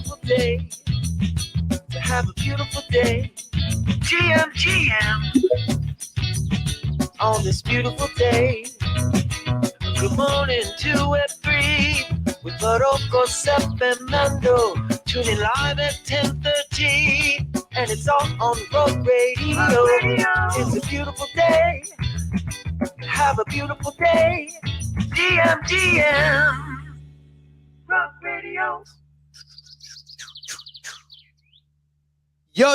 beautiful day. To have a beautiful day. GM. On this beautiful day. Good morning, 2 and 3. With Morocco, Sep, and Mando. Tuning live at 10:30. And it's all on Road Radio. It's a beautiful day. Have a beautiful day. GM. Rock Radio. Yo.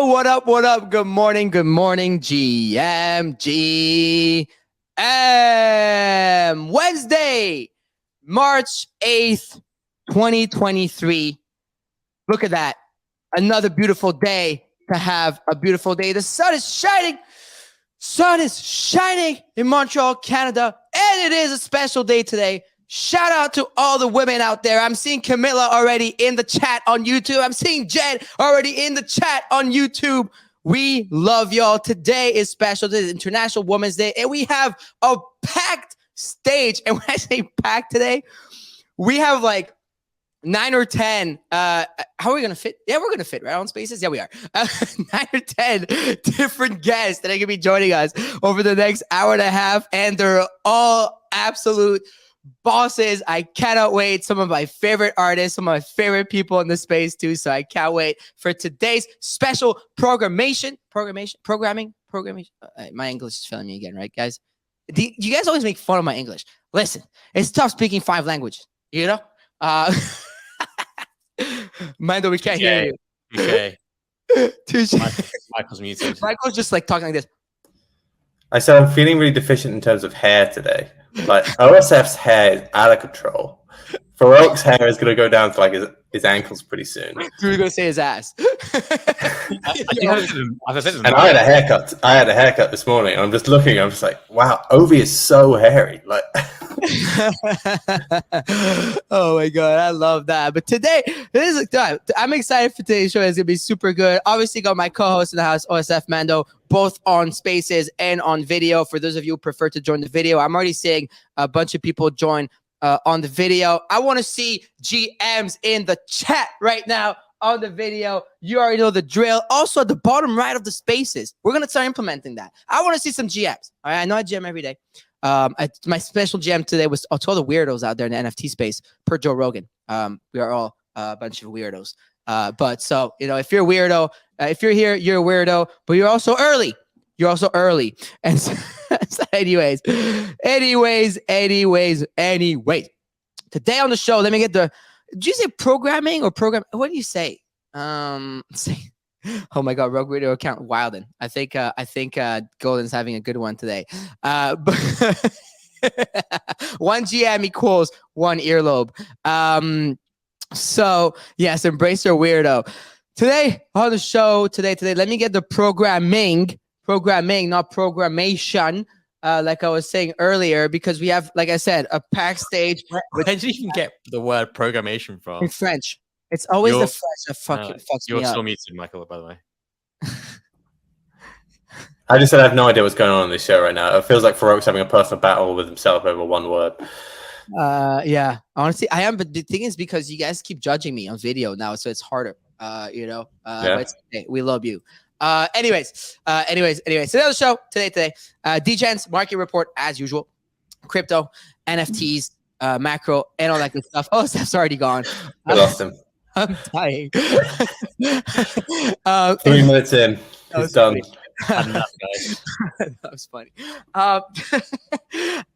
What up? Good morning, GM. Wednesday, March 8th, 2023. Look at that. Another beautiful day to have a beautiful day. The sun is shining in Montreal, Canada, and it is a special day today. Shout out to all the women out there. I'm seeing Camilla already in the chat on YouTube. I'm seeing Jen already in the chat on YouTube. We love y'all. Today is special. This is International Women's Day, and we have a packed stage. And when I say packed today, we have like 9 or 10. How are we going to fit? Yeah, we're going to fit right on spaces. Yeah, we are. 9 or 10 different guests that are going to be joining us over the next hour and a half. And they're all absolute bosses. I cannot wait. Some of my favorite artists, some of my favorite people in the space too. So I can't wait for today's special programming. My English is failing me again, right, guys? You guys always make fun of my English. Listen, it's tough speaking 5 languages, you know? Mando, we can't hear you. Okay. Michael's muted. Michael's just like talking like this. I said I'm feeling really deficient in terms of hair today. Like OSF's hair is out of control. Farouk's hair is going to go down to like his ankles pretty soon. You were going to say his ass. And I had a haircut. I had a haircut this morning. I'm just looking. I'm just like, wow, Ovi is so hairy. Like, oh my god, I love that. But today, I'm excited for today's show. It's gonna be super good. Obviously, got my co-host in the house, OSF Mando, both on Spaces and on video. For those of you who prefer to join the video, I'm already seeing a bunch of people join on the video. I want to see GMs in the chat right now on the video. You already know the drill. Also, at the bottom right of the Spaces, we're gonna start implementing that. I want to see some GMs. All right, I know I GM every day. My special GM today was to all the weirdos out there in the NFT space, per Joe Rogan. We are all a bunch of weirdos. But so, you know, if you're a weirdo, if you're here, you're a weirdo, but you're also early. And so, anyways. Today on the show, let me get did you say programming or program? What do you say? Oh my God, Rogue Radio account wildin'. I think Golden's having a good one today. But 1 GM equals 1 earlobe. So yes, embrace your weirdo. Today on the show, today, let me get the programming, not programmation. Like I was saying earlier, because we have, like I said, a packed stage. Where did you even get the word programmation from? In French. It's always the French that fucking fucks me up. You're still muted, Michael, by the way. I just said I have no idea what's going on in this show right now. It feels like Farouk's having a personal battle with himself over one word. Yeah, honestly, I am. But the thing is, because you guys keep judging me on video now, so it's harder. You know. But it's okay. We love you. Anyways. So the show today. DGen's market report as usual. Crypto, NFTs, macro, and all that good stuff. Oh, Steph's already gone. I lost him. I'm dying. 3 minutes in, he's done. That was funny.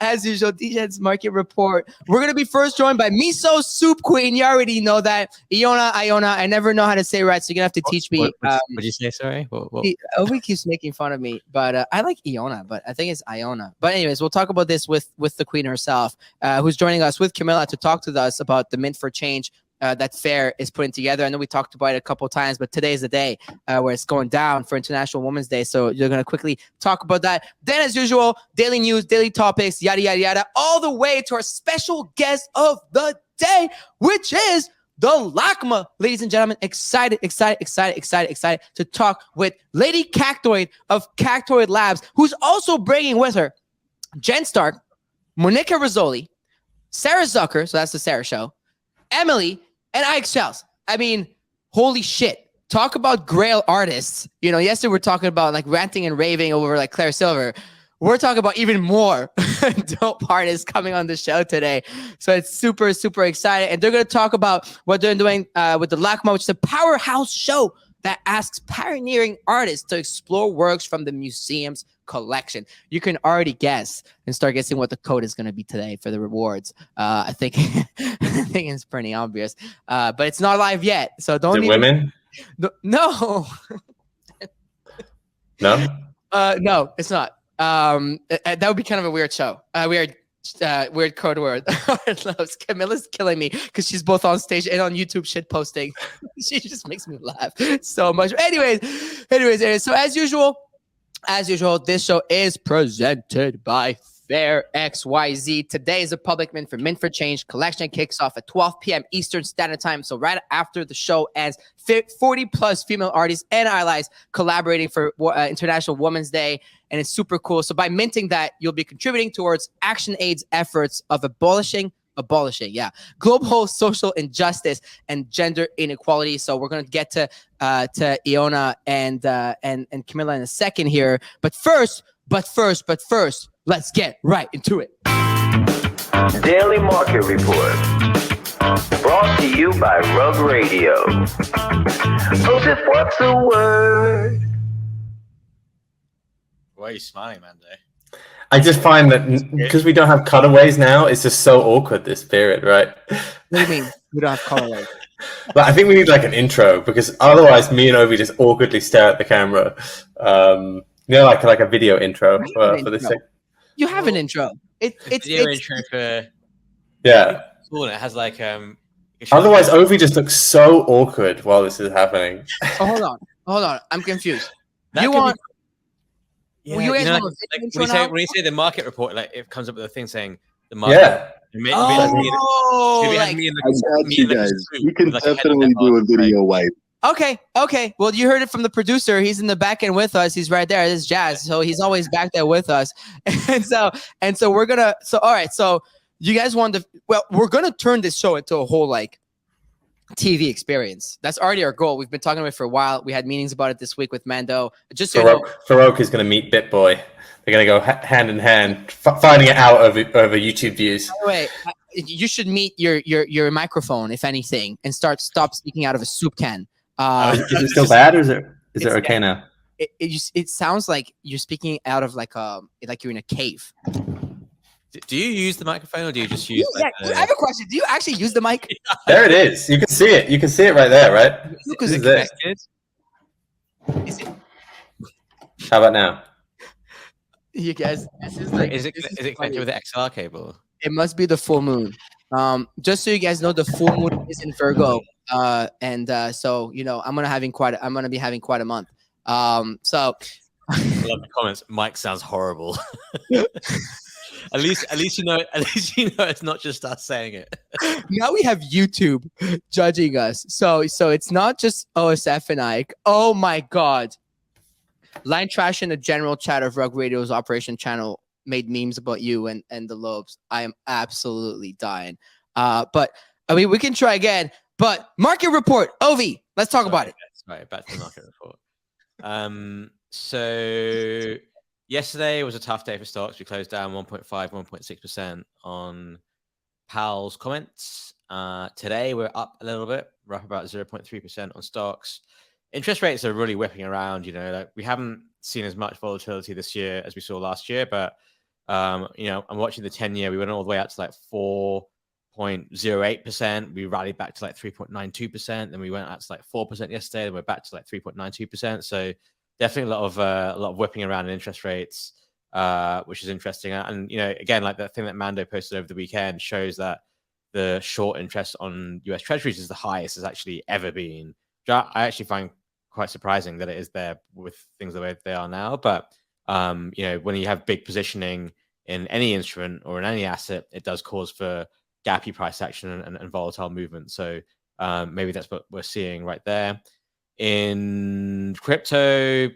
As usual, DJ's market report. We're gonna be first joined by Miso Soup Queen. You already know that. Iona. I never know how to say it right, so you're gonna have to teach me. What did you say? Sorry. Ovi keeps making fun of me, but I like Iona, but I think it's Iona. But anyways, we'll talk about this with the Queen herself, who's joining us with Camilla to talk to us about the Mint for Change. That fair is putting together. I know we talked about it a couple of times, but today is the day where it's going down for International Women's Day. So you're going to quickly talk about that. Then, as usual, daily news, daily topics, yada, yada, yada, all the way to our special guest of the day, which is the LACMA. Ladies and gentlemen, excited to talk with Lady Cactoid of Cactoid Labs, who's also bringing with her JenStark, Monica Rizzoli, Sarah Zucker, so that's the Sarah show, Emily, And IXLs. I mean, holy shit. Talk about Grail artists. You know, yesterday we were talking about like ranting and raving over like Claire Silver. We're talking about even more dope artists coming on the show today. So it's super, super exciting. And they're going to talk about what they're doing with the LACMA, which is a powerhouse show that asks pioneering artists to explore works from the museum's collection. You can already guess and start guessing what the code is going to be today for the rewards. I think I think it's pretty obvious, but it's not live yet. So don't. Is it women? No. No. No, it's not. That would be kind of a weird show. Weird code word. Camilla's killing me because she's both on stage and on YouTube shit posting. She just makes me laugh so much. Anyways. So as usual, this show is presented by Fair XYZ. Today is a public mint for Mint for Change. Collection kicks off at 12 p.m. Eastern Standard Time. So right after the show ends, 40 plus female artists and allies collaborating for International Women's Day. And it's super cool. So by minting that, you'll be contributing towards ActionAid's efforts of abolishing global social injustice and gender inequality. So we're going to get to Iona and Camilla in a second here. But first, let's get right into it. Daily Market Report. Brought to you by Rug Radio. Joseph, what's the word? Why are you smiling, Mando? I just find that because we don't have cutaways now, it's just so awkward, this period, right? What do you mean we don't have cutaways? But I think we need like an intro because otherwise me and Ovi just awkwardly stare at the camera. Like a video intro for this thing. You have an intro. It's intro for yeah. Cool. It has like Otherwise, Ovi just looks so awkward while this is happening. Oh, hold on. I'm confused. That you want? Yeah, you guys like, when you say the market report, like it comes up with a thing saying the market. Yeah. Me and you guys. We can definitely do a video wipe. Okay. Well, you heard it from the producer. He's in the back end with us. He's right there. This is Jazz. So he's always back there with us. And so we're gonna. So all right. So you guys want to? Well, we're gonna turn this show into a whole like TV experience. That's already our goal. We've been talking about it for a while. We had meetings about it this week with Mando. Just so Farouk is going to meet BitBoy. They're going to go hand in hand, finding it out over YouTube views. By the way, you should meet your microphone, if anything, and stop speaking out of a soup can. Is it still bad, or is it okay now? It sounds like you're speaking out of like you're in a cave. Do you use the microphone or do you just use? I have a question. Do you actually use the mic? There it is. You can see it. You can see it right there, right? Is it connected? How about now? You guys, this is like. Is it connected with the XLR cable? It must be the full moon. Just so you guys know, the full moon is in Virgo, so you know I'm gonna be having quite a month. So. I love the comments. Mike sounds horrible. At least you know it's not just us saying it. Now we have YouTube judging us. So it's not just OSF and Ike. Oh my god. Line Trash in the general chat of Rug Radio's Operation channel made memes about you and the Lobes. I am absolutely dying. But I mean we can try again. But market report, Ovi, let's talk about it. Right, back to the market report. So yesterday was a tough day for stocks. We closed down 1.6% on Powell's comments. Today we're up a little bit. We're up about 0.3% on stocks. Interest rates are really whipping around. You know, like we haven't seen as much volatility this year as we saw last year. But you know, I'm watching the 10-year. We went all the way up to like 4.08%. We rallied back to like 3.92%. Then we went up to like 4% yesterday. Then we're back to like 3.92%. So definitely a lot of whipping around in interest rates, which is interesting. And you know, again, like that thing that Mando posted over the weekend shows that the short interest on US Treasuries is the highest it's actually ever been. I actually find quite surprising that it is there with things the way they are now. But you know, when you have big positioning in any instrument or in any asset, it does cause for gappy price action and volatile movement. So maybe that's what we're seeing right there. In crypto,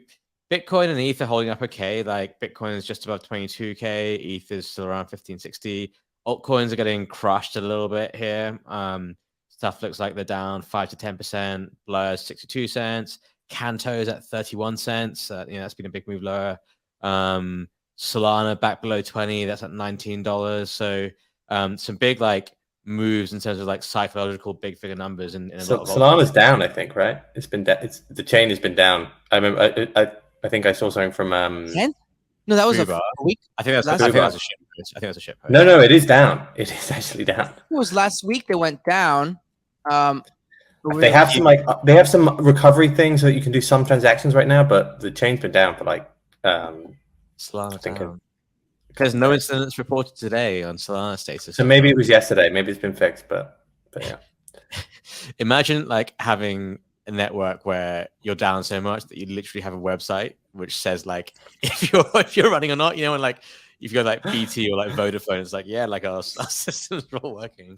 Bitcoin and ETH are holding up okay. Like Bitcoin is just above 22K, ETH is still around 1560. Altcoins are getting crushed a little bit here. Starting stuff looks like they're down 5 to 10%. Blur's 62 cents. Canto's at 31 cents. That's been a big move lower. Solana back below 20. That's at $19. So some big moves in terms of psychological big figure numbers and a lot of Solana's down, I think, right? It's been the chain has been down. I remember I think I saw something from 10? No, that was a week. I think that's a shit post. I think that's a shit post. No, it is down. It is actually down. It was last week they went down. They have some recovery things so that you can do some transactions right now, but the chain's been down for Solana down. There's no incidents reported today on Solana status. So maybe it was yesterday. Maybe it's been fixed, but yeah. Imagine having a network where you're down so much that you literally have a website which says if you're running or not. And if you go BT or Vodafone, it's our systems are all working.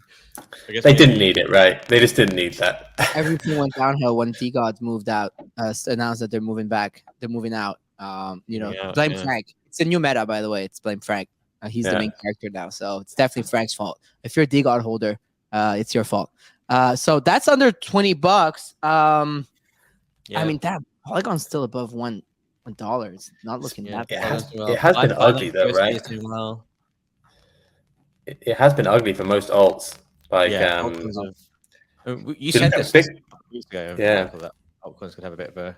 They didn't need it, right? They just didn't need that. Everything went downhill when DGods moved out. Announced that they're moving back. They're moving out. Blame Frank. It's a new meta, by the way. It's blame Frank. He's the main character now, so it's definitely Frank's fault. If you're a DGod holder, it's your fault. So that's under $20. I mean, damn, Polygon's still above $1. It's not looking that bad. It has been ugly though, right? It has been ugly for most alts. You said this weeks ago. Yeah, altcoins could have a bit of a.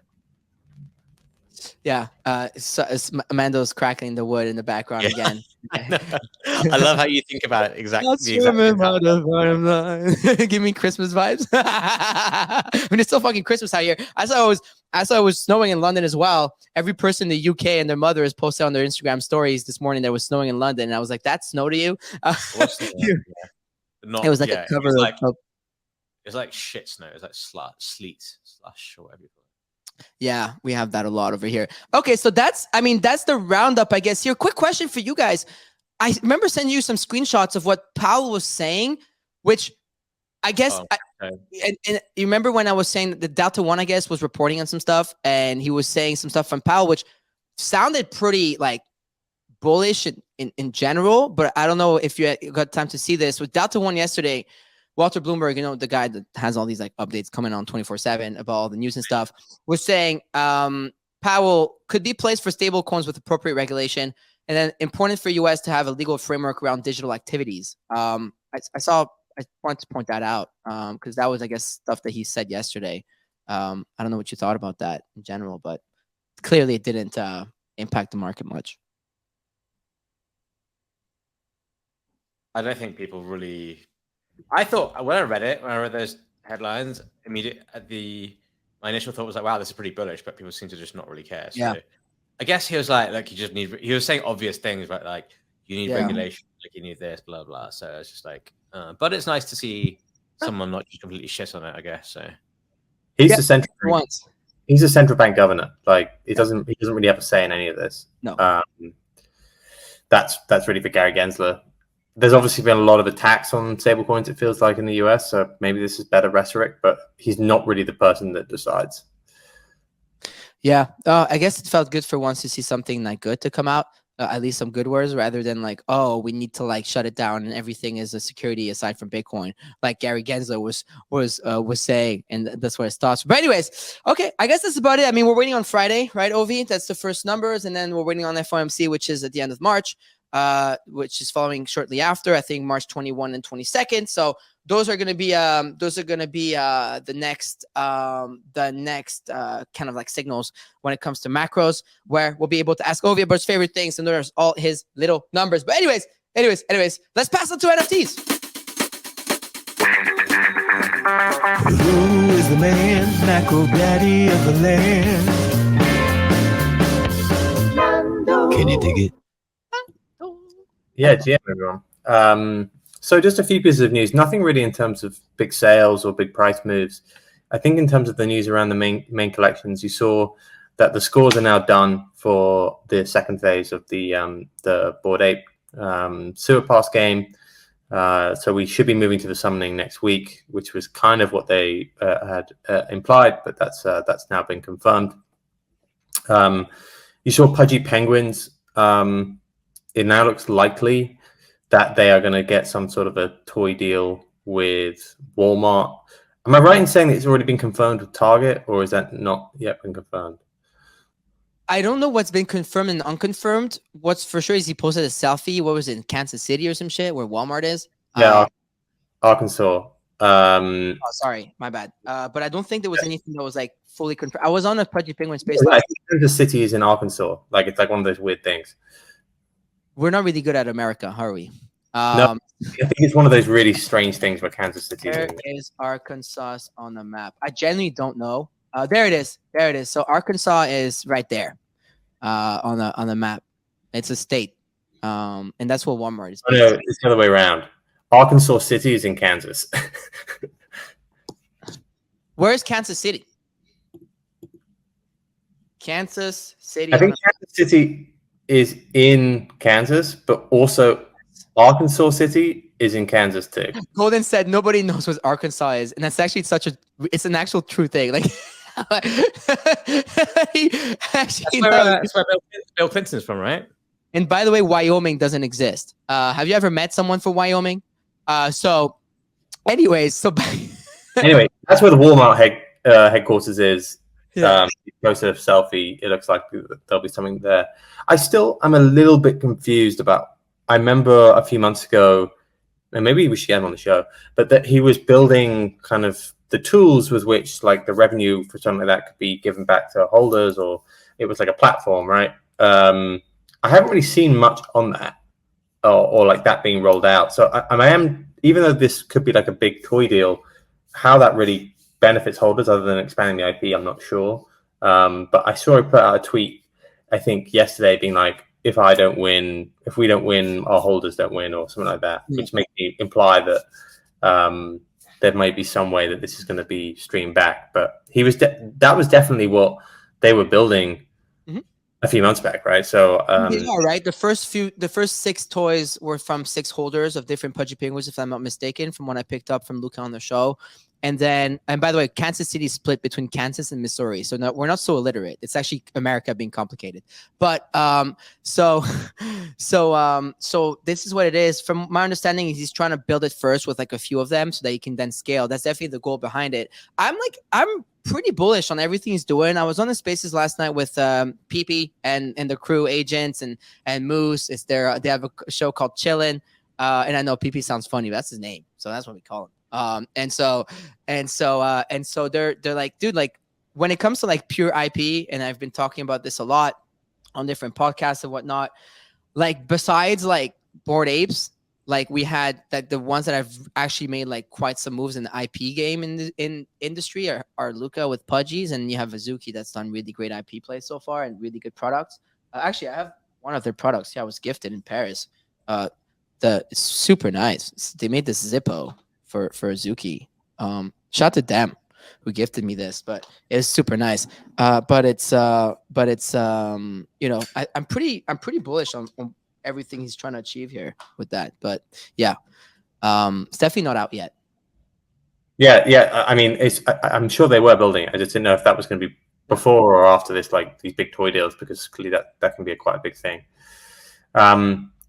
Yeah, Amando's crackling the wood in the background again. I love how you think about it exactly. Give me Christmas vibes. I mean, it's still fucking Christmas out here. As I was snowing in London as well. Every person in the UK and their mother has posted on their Instagram stories this morning that was snowing in London, and I was like, "That snow to you?" It was like a cover of. It's like shit snow. It's like sleet, slush, or whatever you call it. Yeah, we have that a lot over here. Okay, so that's the roundup, I guess. Here, quick question for you guys. I remember sending you some screenshots of what Powell was saying, which I guess, and you remember when I was saying that the Delta One, I guess, was reporting on some stuff, and he was saying some stuff from Powell, which sounded pretty bullish in general, but I don't know if you got time to see this. With Delta One yesterday, Walter Bloomberg, the guy that has all these updates coming on 24/7 about all the news and stuff, was saying Powell could be placed for stable coins with appropriate regulation, and then important for US to have a legal framework around digital activities. I wanted to point that out because that was, I guess, stuff that he said yesterday. I don't know what you thought about that in general, but clearly it didn't impact the market much. I don't think people really. I thought when I read those headlines, my initial thought was wow, this is pretty bullish, but people seem to just not really care. So I guess he was he was saying obvious things, right? You need regulation, you need this, blah blah. So it's just but it's nice to see someone not just completely shit on it, I guess. So he's the central bank. He's a central bank governor. He doesn't really have a say in any of this. No. That's really for Gary Gensler. There's obviously been a lot of attacks on stablecoins, it feels like, in the US, so maybe this is better rhetoric, but he's not really the person that decides. Yeah, I guess it felt good for once to see something good to come out, at least some good words, rather than we need to shut it down and everything is a security aside from Bitcoin, like Gary Gensler was saying, and that's what his thoughts were. But anyways, okay, I guess that's about it. I mean, we're waiting on Friday, right, Ovi? That's the first numbers, and then we're waiting on FOMC, which is at the end of March. Which is following shortly after, I think March 21 and 22nd. So those are going to be the next kind of signals when it comes to macros, where we'll be able to ask Ovi about his favorite things and there's all his little numbers. But anyways, let's pass on to NFTs. Who is the man, macro daddy of the land? Can you dig it? Yeah, GM everyone. So just a few pieces of news. Nothing really in terms of big sales or big price moves. I think in terms of the news around the main collections, you saw that the scores are now done for the second phase of the Bored Ape Sewer Pass game. So we should be moving to the summoning next week, which was kind of what they had implied, but that's now been confirmed. You saw Pudgy Penguins. It now looks likely that they are going to get some sort of a toy deal with Walmart. Am I right in saying that it's already been confirmed with Target, or is that not yet been confirmed? I don't know what's been confirmed and unconfirmed. What's for sure is he posted a selfie. What was it, in Kansas City or some shit where Walmart is? Yeah, Arkansas. Oh, sorry, my bad. But I don't think there was anything that was like fully confirmed. I was on a Pudgy Penguin space. I think Kansas City is in Arkansas. Like it's like one of those weird things. We're not really good at America, are we? No, I think it's one of those really strange things where Kansas City Where is Arkansas on the map? I genuinely don't know. There it is. There it is. So Arkansas is right there on the map. It's a state. And that's what Walmart is. Oh, no, it's the other way around. Arkansas City is in Kansas. Where is Kansas City? Kansas City. I think Kansas City is in Kansas, but also Arkansas City is in Kansas too. Golden said nobody knows what Arkansas is, and that's actually it's an actual true thing. Like he actually that's where Bill Clinton's from, right? And by the way, Wyoming doesn't exist. Have you ever met someone from Wyoming? Anyways, anyway, that's where the Walmart headquarters is. Yeah. You posted a selfie. It looks like there'll be something there. I still am a little bit confused about. I remember a few months ago, and maybe we should get him on the show, but that he was building kind of the tools with which like the revenue for something like that could be given back to holders, or it was like a platform, right? I haven't really seen much on that or like that being rolled out. So I am, even though this could be like a big toy deal, how that really benefits holders other than expanding the IP, I'm not sure. But I saw it put out a tweet, I think yesterday, being like, if we don't win, our holders don't win, or something like that, which makes me imply that there may be some way that this is going to be streamed back. But that was definitely what they were building a few months back, right? So yeah, right. The first 6 toys were from 6 holders of different Pudgy Penguins, if I'm not mistaken, from what I picked up from Luca on the show. And by the way, Kansas City is split between Kansas and Missouri, so we're not so illiterate. It's actually America being complicated. But so this is what it is. From my understanding, he's trying to build it first with like a few of them, so that he can then scale. That's definitely the goal behind it. I'm pretty bullish on everything he's doing. I was on the spaces last night with PP and the crew agents and Moose. They have a show called Chillin', and I know PP sounds funny, but that's his name, so that's what we call him. And so they're like, dude, like when it comes to like pure IP, and I've been talking about this a lot on different podcasts and whatnot, like besides like Bored Apes, like we had that the ones that have actually made like quite some moves in the IP game in industry are Luca with Pudgies, and you have Azuki that's done really great IP plays so far and really good products. Actually, I have one of their products. Yeah, I was gifted in Paris. It's super nice. They made this Zippo for Azuki. Shout out to them who gifted me this, but it's super nice. But it's I'm pretty bullish on everything he's trying to achieve here with that. But yeah, it's definitely not out yet. Yeah. I mean, I'm sure they were building it. I just didn't know if that was going to be before or after this, like these big toy deals, because clearly that can be quite a big thing.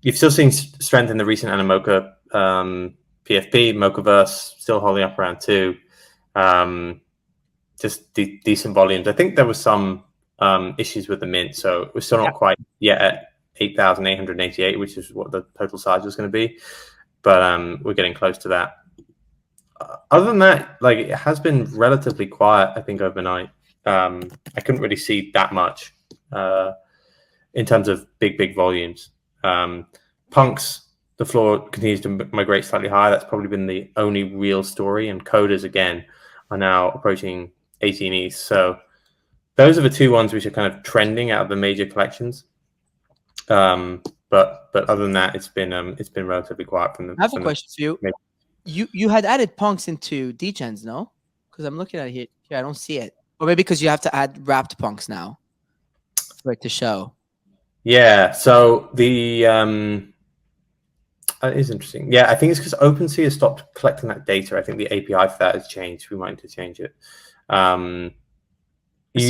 You've still seen strength in the recent Animoca PFP, Mochaverse still holding up around 2. Just decent volumes. I think there was some issues with the mint, so we're still not quite yet at 8,888, which is what the total size was going to be. But we're getting close to that. Other than that, like it has been relatively quiet, I think, overnight. I couldn't really see that much in terms of big volumes. Punks, the floor continues to migrate slightly higher. That's probably been the only real story. And coders, again, are now approaching 18 ETH. So those are the 2 ones which are kind of trending out of the major collections. But other than that, it's been relatively quiet from the. I have a question for you. You had added punks into degens, no? Because I'm looking at it here. I don't see it. Or maybe because you have to add wrapped punks now for it to show. Yeah. So the it is interesting. Yeah, I think it's because OpenSea has stopped collecting that data. I think the API for that has changed. We might need to change it. You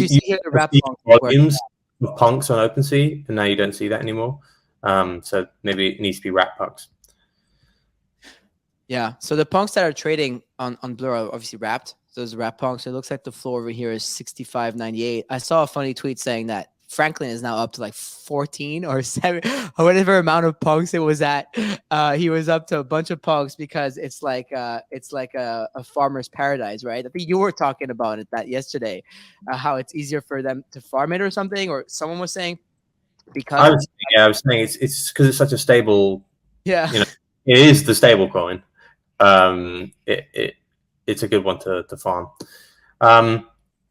see here the wrap volumes of punks on OpenSea, and now you don't see that anymore. So maybe it needs to be wrap punks. Yeah. So the punks that are trading on Blur are obviously wrapped. So those are wrapped punks. So it looks like the floor over here is 65.98. I saw a funny tweet saying that Franklin is now up to like 14 or 7 or whatever amount of punks it was at. He was up to a bunch of punks because it's like a farmer's paradise, right? I think you were talking about it that yesterday, how it's easier for them to farm it or something, or someone was saying because I was saying it's because it's such a stable. yeah. You know, it is the stable coin. It's a good one to farm.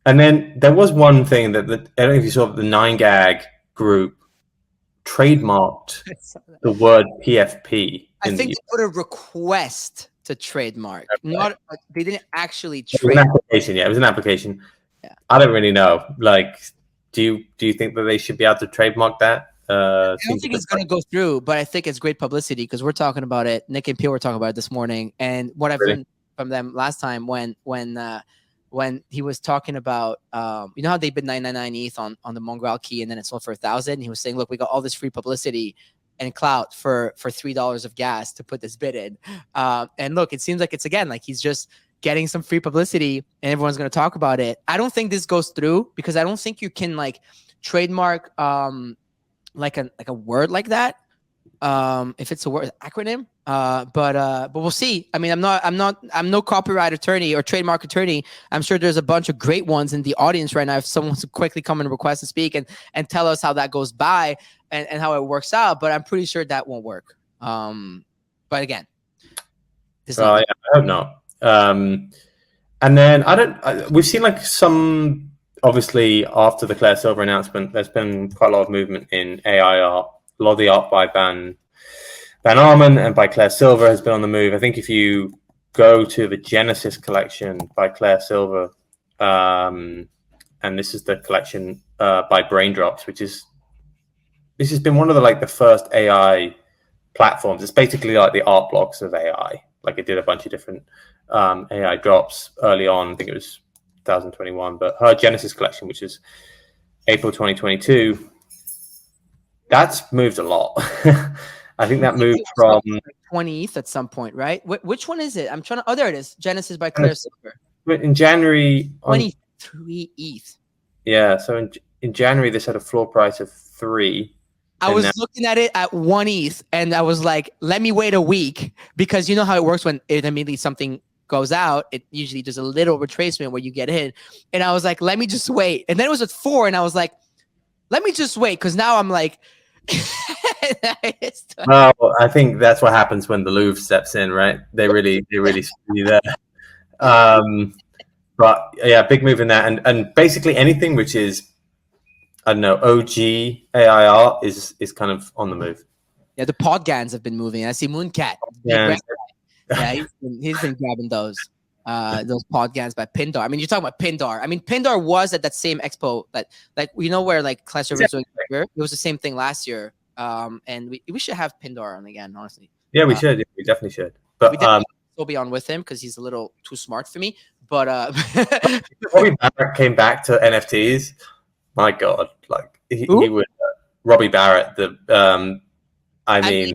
And then there was one thing that I don't know if you saw, the 9gag group trademarked the word PFP. I think they put a request to trademark. Not they didn't actually It was an application. Yeah, it was an application. Yeah. I don't really know. Like, do you think that they should be able to trademark that? I don't think it's going to go through, but I think it's great publicity because we're talking about it. Nick and Peel were talking about it this morning, and what I've learned from them last time when he was talking about, you know how they bid 999 ETH on the Mongrel key, and then it sold for 1,000. He was saying, look, we got all this free publicity and clout for $3 of gas to put this bid in. And look, it seems like it's again like he's just getting some free publicity, and everyone's going to talk about it. I don't think this goes through because I don't think you can like trademark like a word like that. If it's a word acronym, but we'll see. I mean, I'm no copyright attorney or trademark attorney. I'm sure there's a bunch of great ones in the audience right now. If someone wants to quickly come and request to speak and tell us how that goes by and how it works out, but I'm pretty sure that won't work. But again, I hope not. And then we've seen like some. Obviously, after the Claire Silver announcement, there's been quite a lot of movement in AI art. A lot of the art by Van Arman and by Claire Silver has been on the move. I think if you go to the Genesis collection by Claire Silver, and this is the collection by Braindrops, this has been one of the first AI platforms. It's basically like the art blocks of AI. Like it did a bunch of different AI drops early on. I think it was 2021, but her Genesis collection, which is April 2022, that's moved a lot. I think that moved from 20 ETH at some point, right? Which one is it? I'm trying to. Oh, there it is. Genesis by Claire Silver. In January, 23 ETH. Yeah, so in January this had a floor price of 3. I was looking at it at 1 ETH, and I was like, let me wait a week because you know how it works when it immediately something goes out, it usually does a little retracement where you get in, and I was like, let me just wait. And then it was at 4, and I was like, let me just wait because now I'm like well, I think that's what happens when the Louvre steps in, right? They really screw you there. But yeah, big move in that, and basically anything which is, I don't know, OG AI art is kind of on the move. Yeah, the Podgans have been moving. I see Mooncat. Yeah, he's been grabbing those Podgans by Pindar. I mean, you're talking about Pindar. I mean, Pindar was at that same expo that, like, you know, where like Clash of Rings, it was the same thing last year. And we should have Pindar on again, honestly. Yeah, we should. We definitely should. But we'll be on with him because he's a little too smart for me. But Robbie Barrett came back to NFTs. My God, like he would. Robbie Barrett, I mean,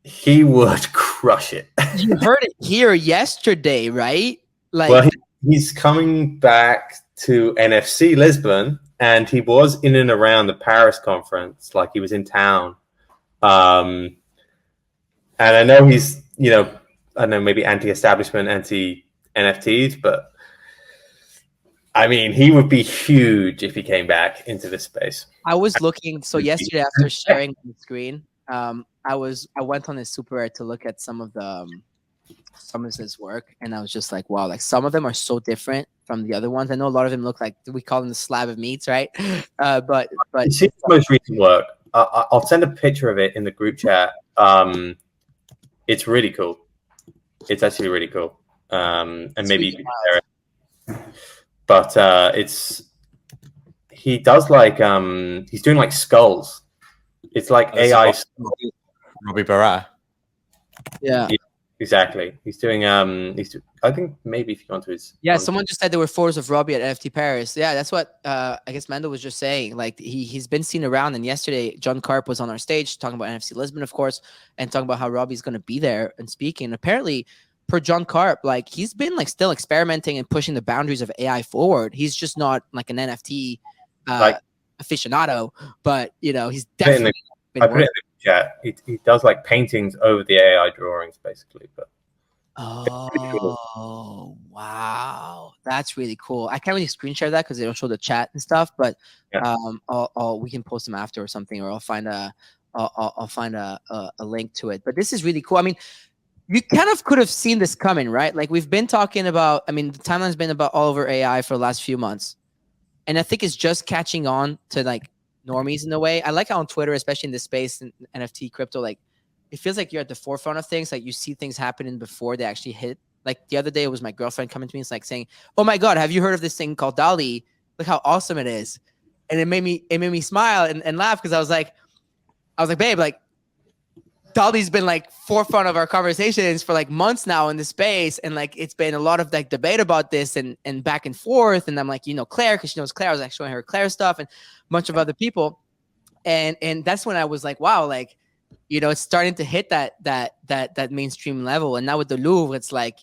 he would crush it. You heard it here yesterday, right? Like, well, he's coming back to NFC Lisbon, and he was in and around the Paris conference. Like, he was in town. And I know he's, I don't know, maybe anti-establishment, anti-NFTs, but I mean, he would be huge if he came back into this space. I was looking, so yesterday after sharing on the screen, I went on his Super to look at some of his work, and I was just like, wow, like some of them are so different from the other ones. I know a lot of them look like, we call them the slab of meats, right? But you see the most recent work. I'll send a picture of it in the group chat. It's really cool. It's actually really cool. And maybe you can compare it. But he does like he's doing like skulls. It's like AI. Robbie Barrett. Yeah, exactly. He's doing I think maybe if you go onto his someone just said there were photos of Robbie at NFT Paris. Yeah, that's what I guess Mando was just saying. Like he's been seen around, and yesterday John Karp was on our stage talking about NFC Lisbon, of course, and talking about how Robbie's going to be there and speaking. Apparently, per John Karp, like he's been like still experimenting and pushing the boundaries of AI forward. He's just not like an NFT aficionado, but you know, he's definitely been I put it in the chat. He does like paintings over the AI drawings, basically. But oh wow, that's really cool. I can't really screen share that because they don't show the chat and stuff, but we can post them after or something, or I'll find a link to it. But this is really cool. I mean, you kind of could have seen this coming, right? Like we've been talking about, I mean, the timeline's been about all over AI for the last few months. And I think it's just catching on to like normies in a way. I like how on Twitter, especially in this space and NFT crypto, like it feels like you're at the forefront of things. Like you see things happening before they actually hit. Like the other day, it was my girlfriend coming to me. It's like saying, "Oh my God, have you heard of this thing called DALL-E? Look how awesome it is." And it made me smile and laugh because I was like, babe, like DALL-E's been like forefront of our conversations for like months now in this space. And like, it's been a lot of like debate about this and back and forth. And I'm like, you know, Claire, cause she knows Claire. I was like showing her Claire stuff and a bunch of other people. And that's when I was like, wow, like, you know, it's starting to hit that mainstream level. And now with the Louvre, it's like,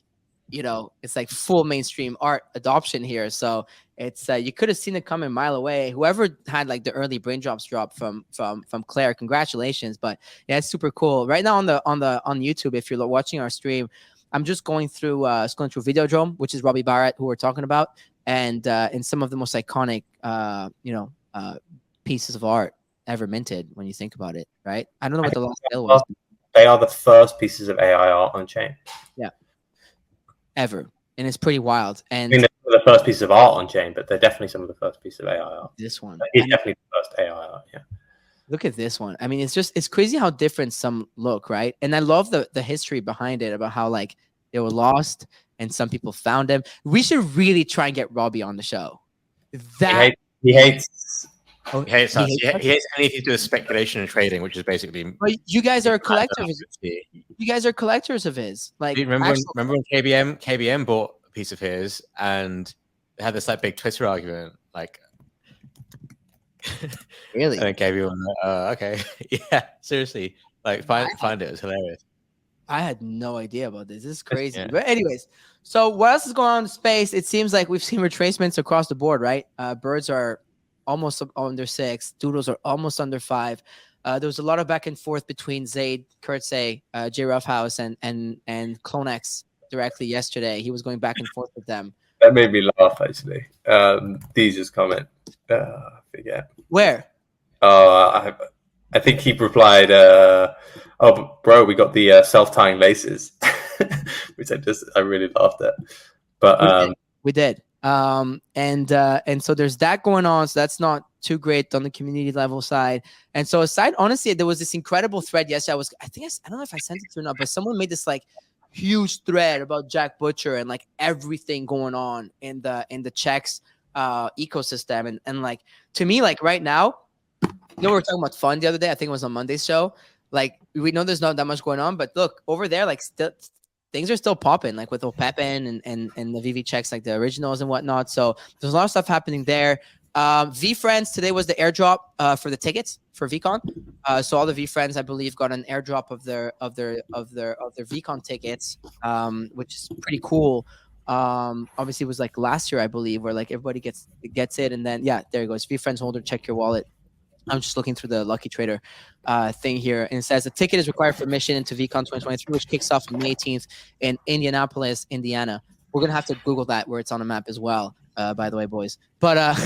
you know, it's like full mainstream art adoption here. So it's you could have seen it coming a mile away. Whoever had like the early braindrops drop from Claire, congratulations. But yeah, it's super cool. Right now on YouTube, if you're watching our stream, I'm just going through Videodrome, which is Robbie Barrett, who we're talking about, and some of the most iconic pieces of art ever minted when you think about it, right? I don't know what the last sale was. They are the first pieces of AI art on chain. Yeah. Ever. And it's pretty wild. And I mean, they're the first piece of art on chain, but they're definitely some of the first pieces of AI art. This one. It's definitely the first AI art, yeah. Look at this one. I mean, it's crazy how different some look, right? And I love the history behind it about how like they were lost and some people found them. We should really try and get Robbie on the show. He hates he hates anything to do with speculation and trading, which is basically. But you guys are collectors. You guys are collectors of his. Like, remember when KBM bought a piece of his and they had this like big Twitter argument, like. Really? And then KBM, okay, yeah, seriously, like find it. It's hilarious. I had no idea about this. This is crazy. Yeah. But anyways, so what else is going on in space? It seems like we've seen retracements across the board, right? Birds are almost under 6. Doodles are almost under 5. There was a lot of back and forth between Zaid, Kurtzay, Jay Roughhouse, and CloneX directly yesterday. He was going back and forth with them. That made me laugh, actually. Deeja's comment. I forget. Where? I think he replied, "Oh, bro, we got the self-tying laces," which I really laughed at. But we did. And so there's that going on. So that's not too great on the community level side. And so aside, honestly, there was this incredible thread yesterday. I don't know if I sent it to you or not, but someone made this like huge thread about Jack Butcher and like everything going on in the checks ecosystem. And like, to me, like right now, you know, we were talking about fun the other day. I think it was on Monday's show. Like, we know there's not that much going on, but look over there, like things are still popping, like with OPEPN and the VV checks, like the originals and whatnot. So there's a lot of stuff happening there. VFriends, today was the airdrop for the tickets for VCon. So all the VFriends, I believe, got an airdrop of their VCon tickets, which is pretty cool. Obviously, it was like last year, I believe, where like everybody gets it, and then yeah, there it goes. VFriends holder, check your wallet. I'm just looking through the Lucky Trader thing here, and it says the ticket is required for admission into VCon 2023, which kicks off on May 18th in Indianapolis, Indiana. We're gonna have to Google that where it's on a map as well, by the way, boys. But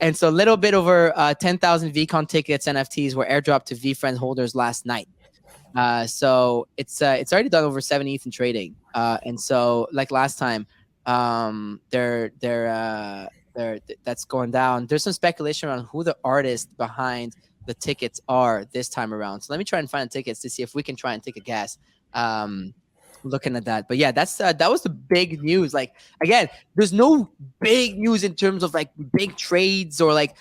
and so a little bit over 10,000 VCon tickets, NFTs, were airdropped to VFriends holders last night. So it's already done over 7 ETH in trading. And so like last time, that's going down. There's some speculation around who the artist behind the tickets are this time around. So let me try and find the tickets to see if we can try and take a guess. Looking at that, but yeah, that was the big news. Like, again, there's no big news in terms of like big trades or like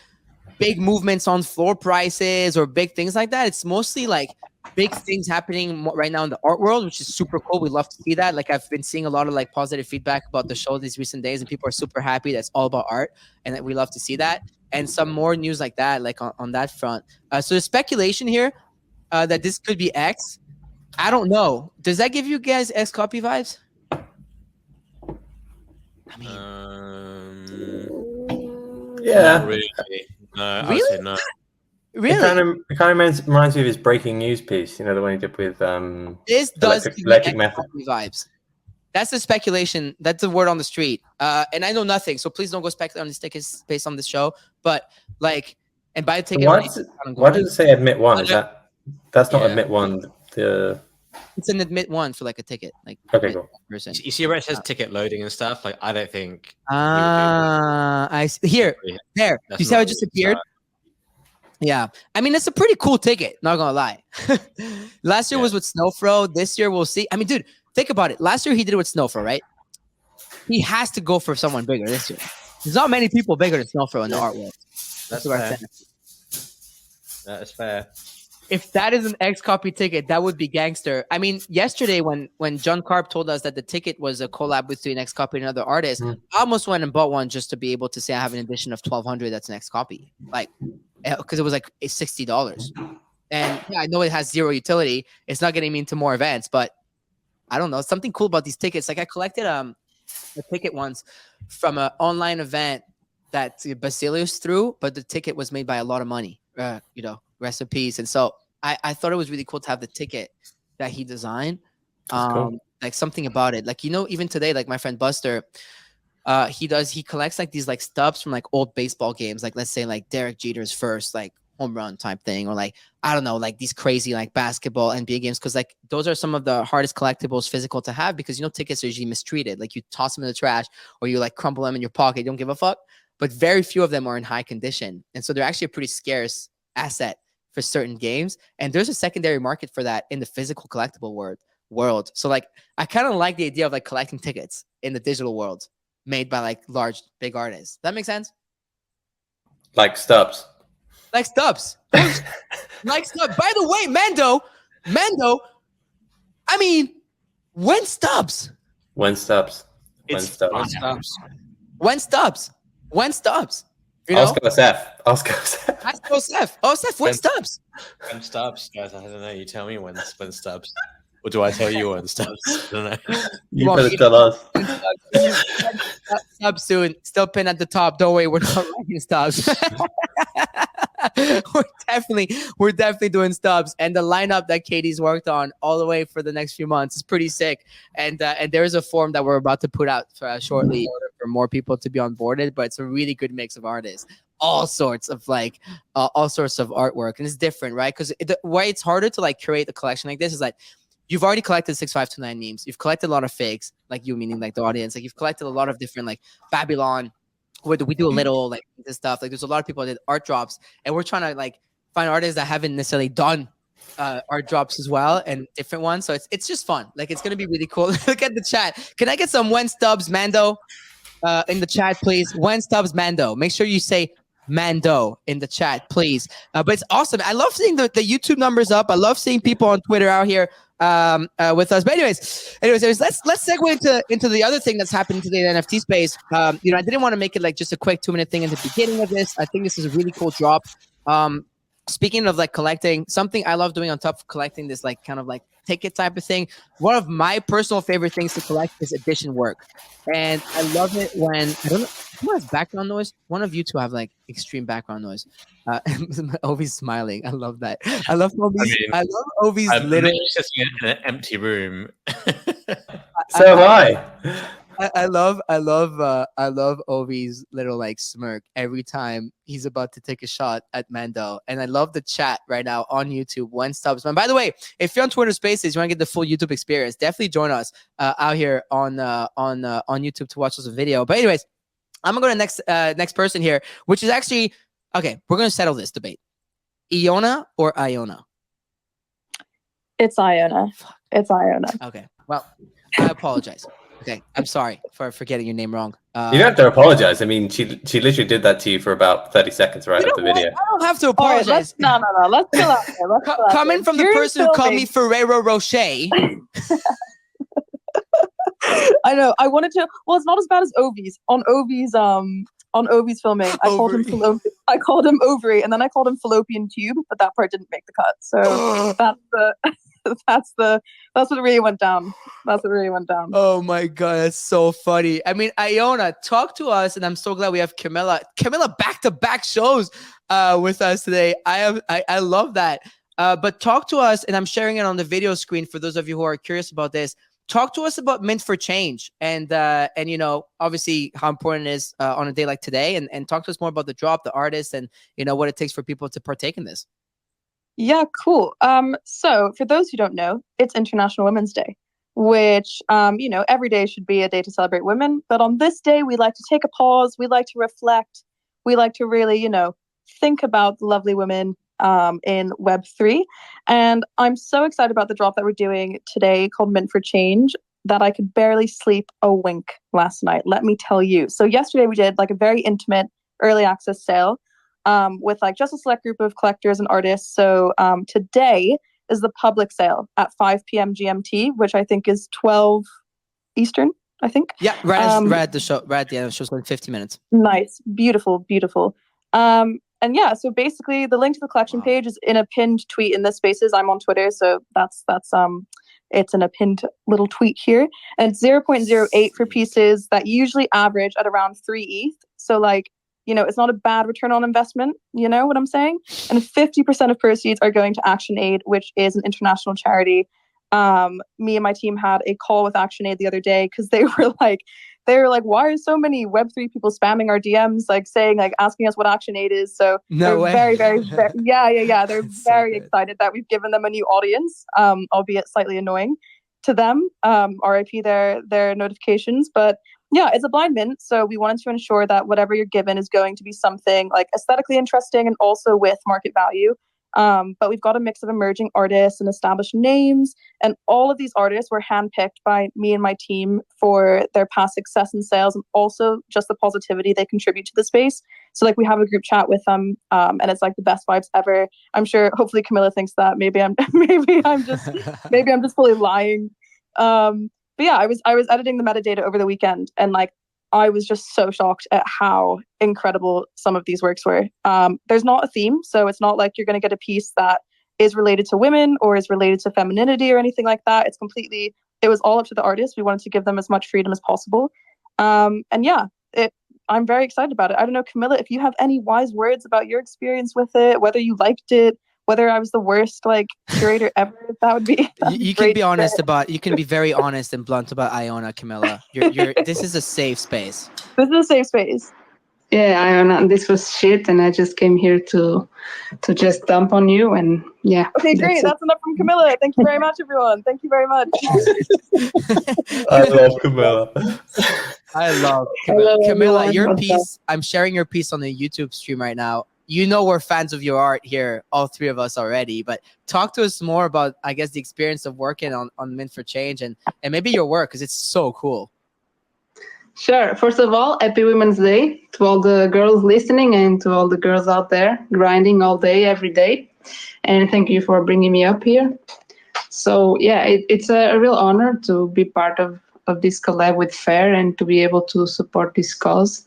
big movements on floor prices or big things like that. It's mostly like big things happening right now in the art world, which is super cool. We love to see that. Like, I've been seeing a lot of like positive feedback about the show these recent days, and people are super happy. That's all about art, and we love to see that. And some more news like that, like on that front. So there's speculation here that this could be X. I don't know. Does that give you guys X copy vibes? I mean, Yeah. Not really. No, I would Really? say no. really, It kind of reminds me of his breaking news piece. You know, the one he did with this does give me Electric Method. XCOPY vibes. That's the speculation. That's the word on the street. And I know nothing, so please don't go speculate on these tickets based on the show. But like, and buy a ticket. Why does it say admit one? Is that's not Yeah. admit one? It's an admit one for like a ticket. Like, Okay, cool. person. You see where it says ticket loading and stuff? Like, I don't think. I see. Here, there. That's You see how not it just appeared? Yeah, I mean it's a pretty cool ticket. Not gonna lie. Last year was with Snowfro. This year we'll see. I mean, dude, think about it. Last year he did it with Snowfro, right? He has to go for someone bigger this year. There's not many people bigger than Snowfro in the art world. That's what I'm fair. saying. That is fair. If that is an XCOPY ticket, that would be gangster. I mean, yesterday when John Carp told us that the ticket was a collab between XCOPY and another artist, I almost went and bought one just to be able to say I have an edition of 1200 that's an XCOPY. Like, because it was like $60. And yeah, I know it has zero utility. It's not getting me into more events, but I don't know. Something cool about these tickets. Like I collected a ticket once from an online event that Basilius threw, but the ticket was made by a lot of money. Recipes. And so I thought it was really cool to have the ticket that he designed. Cool. Like something about it. Like, even today, like my friend Buster, he collects like these like stubs from like old baseball games. Like let's say like Derek Jeter's first like home run type thing, or like, I don't know, like these crazy like basketball NBA games. Cause like those are some of the hardest collectibles physical to have because, tickets are usually mistreated. Like you toss them in the trash or you like crumple them in your pocket. You don't give a fuck. But very few of them are in high condition. And so they're actually a pretty scarce asset for certain games. And there's a secondary market for that in the physical collectible world. So like, I kind of like the idea of like collecting tickets in the digital world made by like large, big artists. That makes sense? Like stubs. Like stubs. Like stubs. By the way, Mando, I mean, when stubs? When stubs. When Stubs. Ask Seth. Oh, Seth, when stubs? When stubs, guys, I don't know. You tell me when stubs. Or do I tell you when stubs? I don't know. You better tell us. Stubs soon. Still pinned at the top. Don't worry, we're not writing stubs. we're definitely doing stubs, and the lineup that Katie's worked on all the way for the next few months is pretty sick. And there is a form that we're about to put out shortly for more people to be onboarded. But it's a really good mix of artists, all sorts of artwork, and it's different, right? Because the way it's harder to like curate a collection like this is like you've already collected 6529 memes, you've collected a lot of fakes, like you meaning like the audience, like you've collected a lot of different like Babylon. We do a little like this stuff. Like there's a lot of people that did art drops, and we're trying to like find artists that haven't necessarily done art drops as well and different ones. So it's just fun. Like it's gonna be really cool. Look at the chat. Can I get some When Stubbs Mando in the chat, please? When Stubbs Mando. Make sure you say Mando in the chat, please. But it's awesome. I love seeing the YouTube numbers up. I love seeing people on Twitter out here with us. But anyways, let's segue into the other thing that's happening today in the NFT space. I didn't want to make it like just a quick 2-minute thing at the beginning of this. I think this is a really cool drop. Speaking of like collecting, something I love doing on top of collecting this like kind of like ticket type of thing. One of my personal favorite things to collect is edition work. And I love it when, I don't know, who has background noise? One of you two have like extreme background noise. Ovi's smiling. I love that. I love Ovi's I'm little. sitting in an empty room. So am I. I love Ovi's little like smirk every time he's about to take a shot at Mando, and I love the chat right now on YouTube. When Stubbs, man. By the way, if you're on Twitter Spaces, you want to get the full YouTube experience, definitely join us out here on YouTube to watch this video. But anyways, I'm gonna go to next person here, which is actually okay. We're gonna settle this debate: Iona or Iona? It's Iona. It's Iona. Okay. Well, I apologize. Okay, I'm sorry for getting your name wrong. You don't have to apologize. I mean, she literally did that to you for about 30 seconds right after the video. I don't have to apologize. Right, no. Let's chill out there. Coming from the person who called me Ferrero Rocher. I know. I wanted to. Well, it's not as bad as Ovi's. On Ovi's filming, I called him ovary, and then I called him fallopian tube, but that part didn't make the cut. So that's the. that's what really went down. That's what really went down. Oh my God, that's so funny. I mean, Iona, talk to us, and I'm so glad we have Camilla back-to-back shows with us today. I love that. But talk to us, and I'm sharing it on the video screen for those of you who are curious about this. Talk to us about Mint for Change, and you know, obviously how important it is on a day like today, and talk to us more about the drop, the artist, and you know what it takes for people to partake in this. Yeah, cool. So for those who don't know, it's International Women's Day, which, you know, every day should be a day to celebrate women. But on this day, we like to take a pause. We like to reflect. We like to really, you know, think about the lovely women in Web3. And I'm so excited about the drop that we're doing today called Mint for Change that I could barely sleep a wink last night. Let me tell you. So yesterday we did like a very intimate early access sale with like just a select group of collectors and artists. So today is the public sale at 5 p.m. GMT, which I think is 12 Eastern, I think. Yeah, right at the show, right at the end of the show, it's like 50 minutes. Nice, beautiful. And yeah, so basically the link to the collection page is in a pinned tweet in the spaces. I'm on Twitter, so that's it's in a pinned little tweet here. And it's 0.08 for pieces that usually average at around 3 ETH. So like, you know, it's not a bad return on investment, you know what I'm saying? And 50% of proceeds are going to ActionAid, which is an international charity. Me and my team had a call with ActionAid the other day because they were like, why are so many Web3 people spamming our DMs, like saying, like asking us what ActionAid is? So they're very, very, yeah. They're very excited that we've given them a new audience, albeit slightly annoying to them. RIP their notifications, but yeah, it's a blind mint. So we wanted to ensure that whatever you're given is going to be something like aesthetically interesting and also with market value. But we've got a mix of emerging artists and established names. And all of these artists were handpicked by me and my team for their past success in sales and also just the positivity they contribute to the space. So like we have a group chat with them and it's like the best vibes ever. I'm sure hopefully Camilla thinks that. Maybe I'm just fully lying. But yeah, I was editing the metadata over the weekend and like I was just so shocked at how incredible some of these works were. There's not a theme, so it's not like you're going to get a piece that is related to women or is related to femininity or anything like that. It was all up to the artist. We wanted to give them as much freedom as possible. And yeah, I'm very excited about it. I don't know, Camilla, if you have any wise words about your experience with it, whether you liked it, whether I was the worst like curator ever, that would be. You can be honest about. You can be very honest and blunt about Iona, Camilla. This is a safe space. This is a safe space. Yeah, Iona, this was shit, and I just came here to just dump on you, and yeah. Okay, great. That's enough from Camilla. Thank you very much, everyone. Thank you very much. I love Camilla. I love Camilla. Your piece. I'm sharing your piece on the YouTube stream right now. You know we're fans of your art here, all three of us already, but talk to us more about, I guess, the experience of working on Mint for Change and maybe your work, because it's so cool. Sure. First of all, happy Women's Day to all the girls listening and to all the girls out there grinding all day, every day. And thank you for bringing me up here. So yeah, it's a real honor to be part of this collab with FAIR and to be able to support this cause.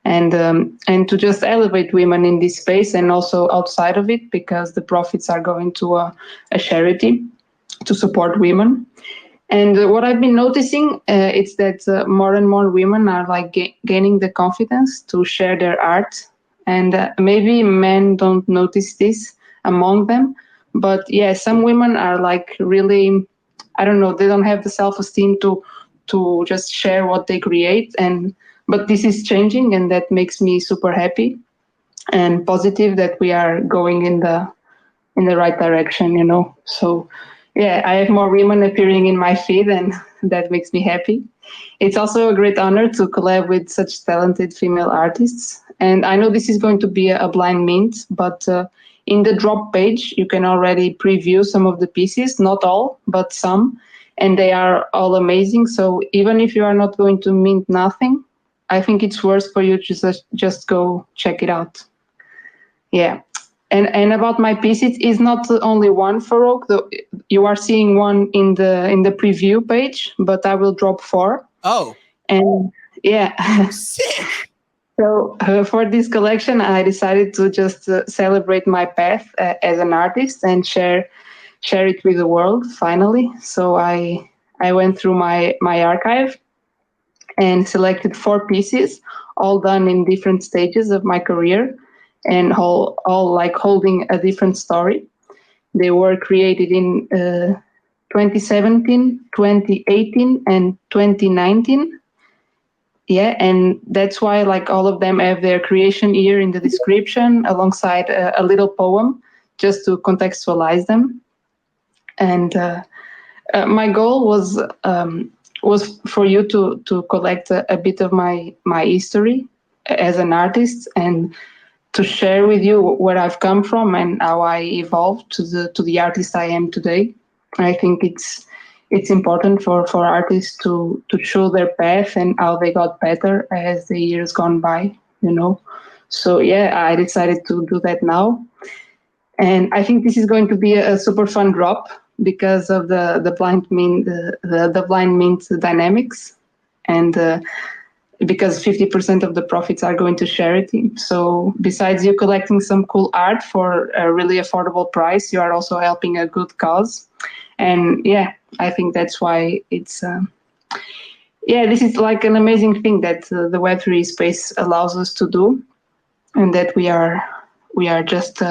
And to just elevate women in this space and also outside of it, because the profits are going to a charity to support women. And what I've been noticing is that more and more women are like gaining the confidence to share their art. And maybe men don't notice this among them. But yeah, some women are like really, I don't know, they don't have the self-esteem to just share what they create. But this is changing, and that makes me super happy and positive that we are going in the right direction, you know. So yeah, I have more women appearing in my feed, and that makes me happy. It's also a great honor to collab with such talented female artists. And I know this is going to be a blind mint, but in the drop page, you can already preview some of the pieces, not all, but some, and they are all amazing. So even if you are not going to mint nothing, I think it's worth for you to just go check it out. Yeah. And about my piece, it is not only one Farouk. You are seeing one in the preview page, but I will drop 4. Oh. And yeah. Sick. So for this collection, I decided to just celebrate my path as an artist and share share it with the world finally. So I went through my archive and selected 4 pieces, all done in different stages of my career, and all like holding a different story. They were created in 2017, 2018, and 2019. Yeah, and that's why like all of them have their creation year in the description alongside a little poem just to contextualize them. And my goal was for you to collect a bit of my history as an artist and to share with you where I've come from and how I evolved to the artist I am today. I think it's important for artists to show their path and how they got better as the years gone by, you know. So yeah, I decided to do that now. And I think this is going to be a super fun drop because of the blind mint dynamics, and because 50% of the profits are going to charity. So besides you collecting some cool art for a really affordable price, you are also helping a good cause. And yeah, I think that's why it's this is like an amazing thing that the Web3 space allows us to do, and that we are just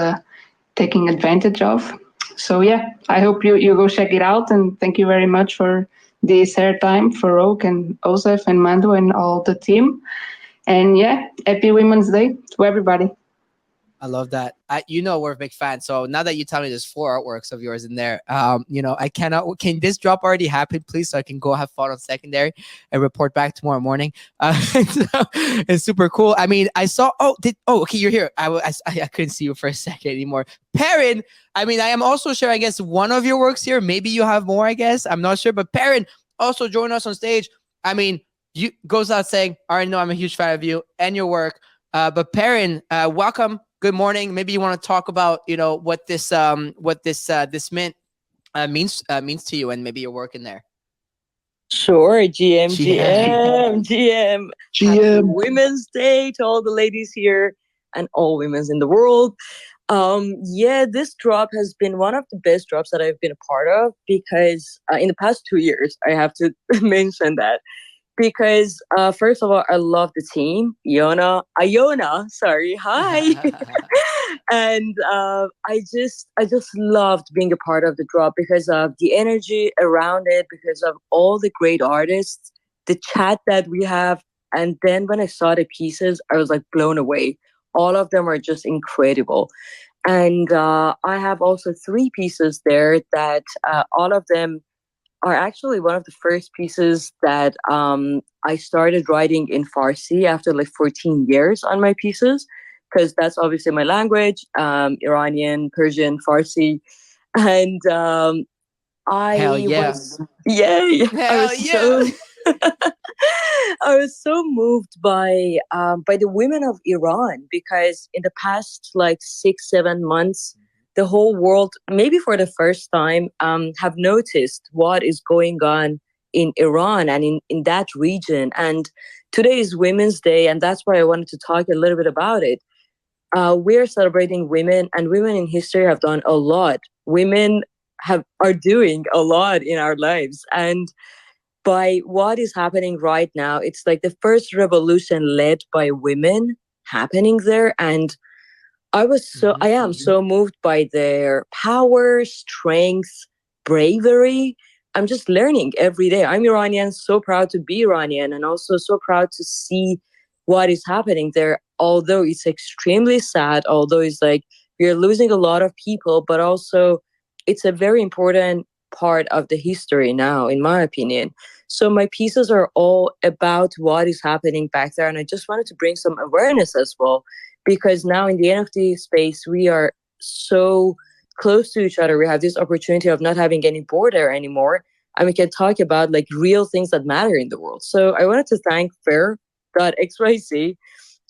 taking advantage of. So yeah, I hope you go check it out, and thank you very much for this airtime for Oak and Osef and Mando and all the team. And yeah, happy Women's Day to everybody. I love that. We're a big fan. So now that you tell me there's 4 artworks of yours in there, I cannot. Can this drop already happen, please, so I can go have fun on secondary and report back tomorrow morning? It's super cool. I mean, I saw. Okay, you're here. I couldn't see you for a second anymore. Parin. I mean, I am also sharing, I guess, one of your works here. Maybe you have more. I guess I'm not sure. But Parin also join us on stage. I mean, you goes out saying, "I already know I'm a huge fan of you and your work." But Parin, welcome. Good morning. Maybe you want to talk about, what this mint means to you, and maybe your work in there. Sure, GM. Happy Women's Day to all the ladies here and all women in the world. This drop has been one of the best drops that I've been a part of because in the past 2 years, I have to mention that. Because first of all, I love the team, Iona, sorry, hi. And I just loved being a part of the drop because of the energy around it, because of all the great artists, the chat that we have. And then when I saw the pieces, I was like blown away. All of them are just incredible. And I have also 3 pieces there that all of them are actually one of the first pieces that I started writing in Farsi after like 14 years on my pieces, because that's obviously my language, Iranian, Persian, Farsi. And I was so moved by the women of Iran, because in the past like 6-7 months, the whole world, maybe for the first time, have noticed what is going on in Iran and in that region. And today is Women's Day, and that's why I wanted to talk a little bit about it. We're celebrating women, and women in history have done a lot. Women are doing a lot in our lives. And by what is happening right now, it's like the first revolution led by women happening there. And I am so moved by their power, strength, bravery. I'm just learning every day. I'm Iranian, so proud to be Iranian, and also so proud to see what is happening there. Although it's extremely sad, although it's like we're losing a lot of people, but also it's a very important part of the history now, in my opinion. So my pieces are all about what is happening back there. And I just wanted to bring some awareness as well, because now in the NFT space, we are so close to each other. We have this opportunity of not having any border anymore, and we can talk about like real things that matter in the world. So I wanted to thank Fair.xyz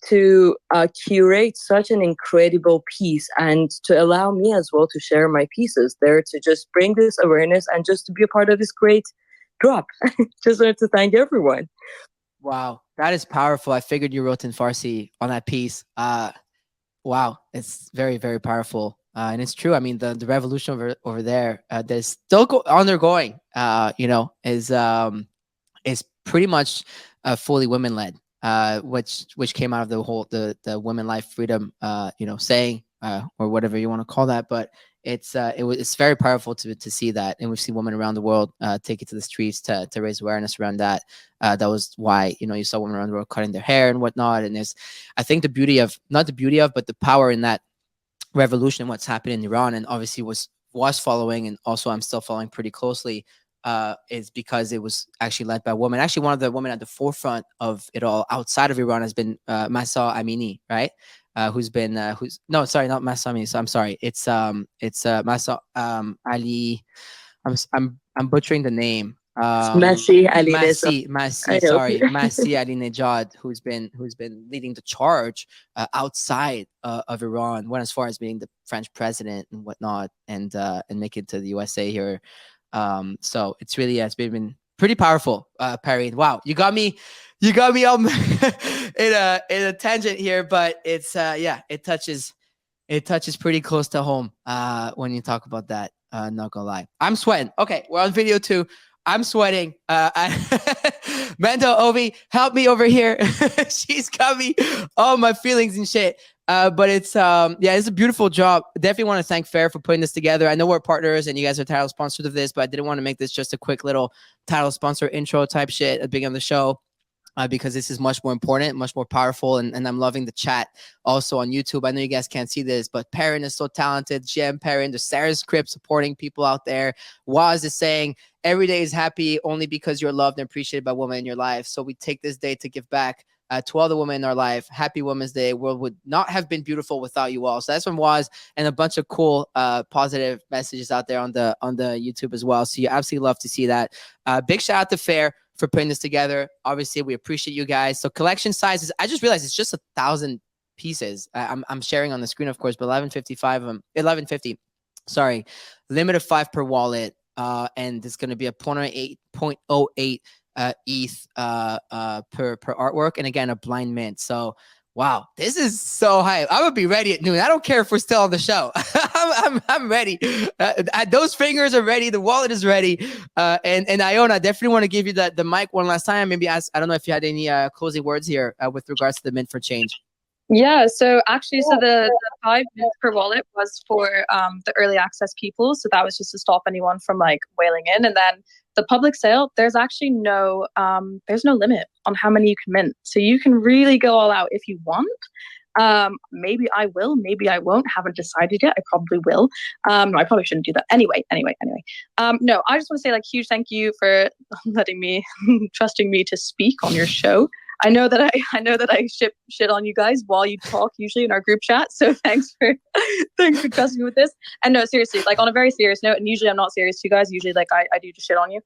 to curate such an incredible piece, and to allow me as well to share my pieces there, to just bring this awareness and just to be a part of this great drop. Just wanted to thank everyone. Wow, that is powerful. I figured you wrote in Farsi on that piece. Wow, it's very, very powerful. And it's true. I mean, the revolution over there that's still undergoing, is pretty much fully women led, which came out of the women life freedom, saying, or whatever you want to call that. But it's very powerful to see that, and we've seen women around the world take it to the streets to raise awareness around that. That was why you saw women around the world cutting their hair and whatnot. And I think but the power in that revolution, what's happened in Iran, and obviously was following, and also I'm still following pretty closely, is because it was actually led by women. Actually, one of the women at the forefront of it all outside of Iran has been Mahsa Amini, right? No, sorry, not Mahsa Amini. So I'm sorry. It's Mahsa Ali. I'm butchering the name. Masih Ali Nejad. Masih Ali Nejad, who's been leading the charge outside of Iran, went as far as being the French president and whatnot, and make it to the USA here. So it's really it's been pretty powerful, Parin. Wow, you got me in a tangent here, but it's it touches pretty close to home when you talk about that. Not gonna lie, I'm sweating. Okay, we're on video too. I'm sweating. Mando, Ovi, help me over here. She's got me all my feelings and shit. But it's a beautiful job. Definitely want to thank Fair for putting this together. I know we're partners and you guys are title sponsors of this, but I didn't want to make this just a quick little title sponsor intro type shit at the beginning of the show. Because this is much more important, much more powerful, and I'm loving the chat also on YouTube. I know you guys can't see this, but Parin is so talented. GM Parin, the Sarah's Script supporting people out there. Waz is saying, every day is happy only because you're loved and appreciated by women in your life. So we take this day to give back to all the women in our life. Happy Women's Day. World would not have been beautiful without you all. So that's from Waz, and a bunch of cool positive messages out there on the YouTube as well. So you absolutely love to see that. Big shout out to Fair for putting this together. Obviously, we appreciate you guys. So collection sizes, I just realized it's just 1,000 pieces. I'm sharing on the screen, of course, but 1150. Sorry, limit of 5 per wallet, and it's going to be a 0.08 ETH per artwork, and again a blind mint. So wow, this is so hype. I'm gonna be ready at noon. I don't care if we're still on the show. I'm ready. Those fingers are ready. The wallet is ready. And Iona, definitely want to give you the mic one last time. Maybe ask. I don't know if you had any closing words here with regards to the mint for change. Yeah, so actually, the 5 minutes per wallet was for the early access people. So that was just to stop anyone from like whaling in. And then the public sale, there's actually no limit on how many you can mint. So you can really go all out if you want. Maybe I will, maybe I won't. Haven't decided yet. I probably will. No, I probably shouldn't do that. Anyway. No, I just want to say like huge thank you for letting me, trusting me to speak on your show. I know that I shit on you guys while you talk usually in our group chat. So thanks for trusting me with this. And no, seriously, like on a very serious note, and usually I'm not serious to you guys. Usually like I do just shit on you.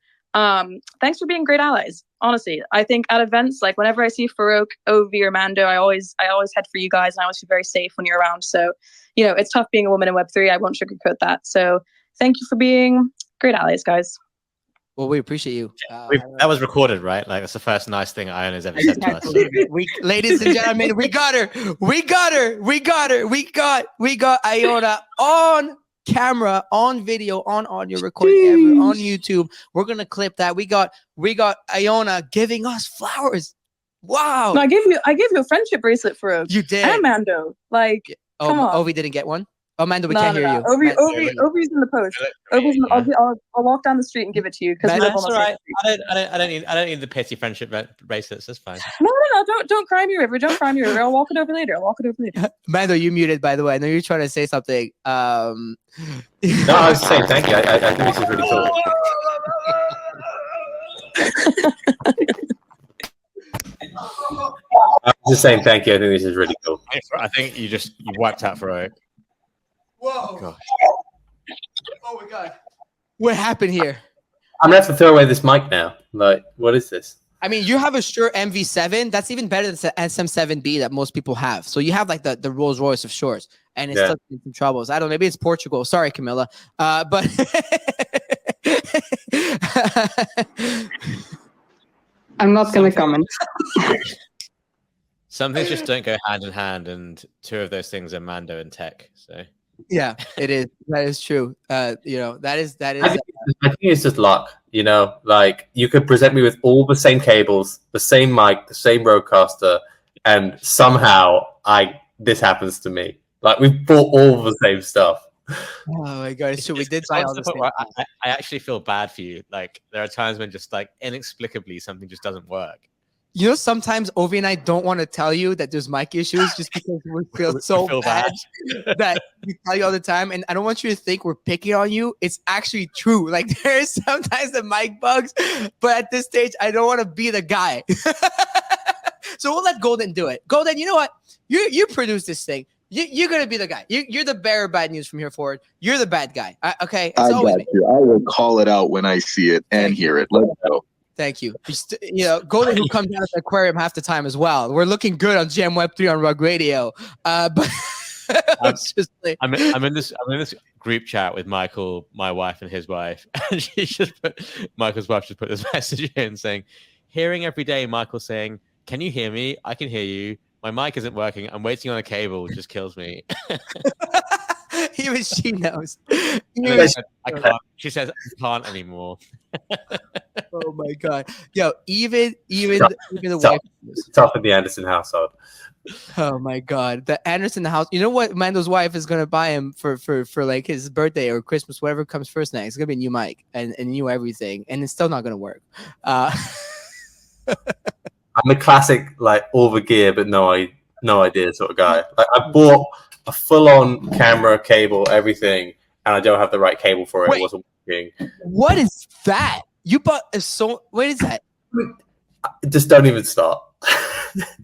Thanks for being great allies. Honestly, I think at events, like whenever I see Farouk, Ovi, or Mando, I always head for you guys, and I always feel very safe when you're around. So, it's tough being a woman in Web3. I won't sugarcoat that. So thank you for being great allies, guys. Well, we appreciate you. That was recorded, right? Like that's the first nice thing Iona's ever said to us. Ladies and gentlemen, we got her. We got Iona on camera, on video, on audio recording, ever on YouTube. We're gonna clip that. We got Iona giving us flowers. Wow. No, I gave you a friendship bracelet for you did. And Mando. Like, come on. Ovi didn't get one. Oh, Mando, we can't hear you. Ovi's in the post. I'll walk down the street and give it to you because we live on the same street. I don't need the petty friendship bracelets. That's fine. No, don't cry me, River. Don't cry me, River. I'll walk it over later. Mando, you muted, by the way. I know you're trying to say something. No, I was saying thank you. I think this is really cool. I'm just saying thank you. I think this is really cool. I think you wiped out Farouk. Whoa. Gosh. Oh my God. What happened here? I'm going to have to throw away this mic now. Like, what is this? I mean, you have a Shure MV7. That's even better than the SM7B that most people have. So you have like the Rolls Royce of Shures. And it's still in some troubles. I don't know. Maybe it's Portugal. Sorry, Camilla. But I'm not going to comment. Some things just don't go hand in hand, and two of those things are Mando and tech. So Yeah, it is. That is true. You know, that is. I think it's just luck. You know, like you could present me with all the same cables, the same mic, the same roadcaster, and somehow this happens to me. Like we've bought all the same stuff. Oh my god! So we did It's buy got all to the the point same. where I actually feel bad for you. Like there are times when just like inexplicably something just doesn't work. You know, sometimes Ovi and I don't want to tell you that there's mic issues just because we feel so bad that we tell you all the time. And I don't want you to think we're picking on you. It's actually true. Like there's sometimes the mic bugs, but at this stage, I don't want to be the guy. So we'll let Golden do it. Golden, you know what? You produce this thing. You're gonna be the guy. You're the bearer of bad news from here forward. You're the bad guy. Okay. I got you. I will call it out when I see it and hear it. Let's go. Thank you. You know, Golden who comes out of the aquarium half the time as well. We're looking good on Jam Web 3 on Rug Radio. But just like, I'm in this group chat with Michael, my wife, and his wife. And Michael's wife just put this message in saying, "Hearing every day Michael saying, 'Can you hear me? I can hear you. My mic isn't working. I'm waiting on a cable. It just kills me.'" Even she knows. I can't. She says I can't anymore. Oh my god. Yo, even the wife. It's tough in the Anderson household. Oh my god. The Anderson house. You know what Mando's wife is gonna buy him for like his birthday or Christmas, whatever comes first next. It's gonna be a new mic and new everything. And it's still not gonna work. I'm the classic like all the gear but no idea sort of guy. Like I bought a full-on camera, cable, everything, and I don't have the right cable for it. Wait. It wasn't working. What is that? You bought a what is that? Just don't even start.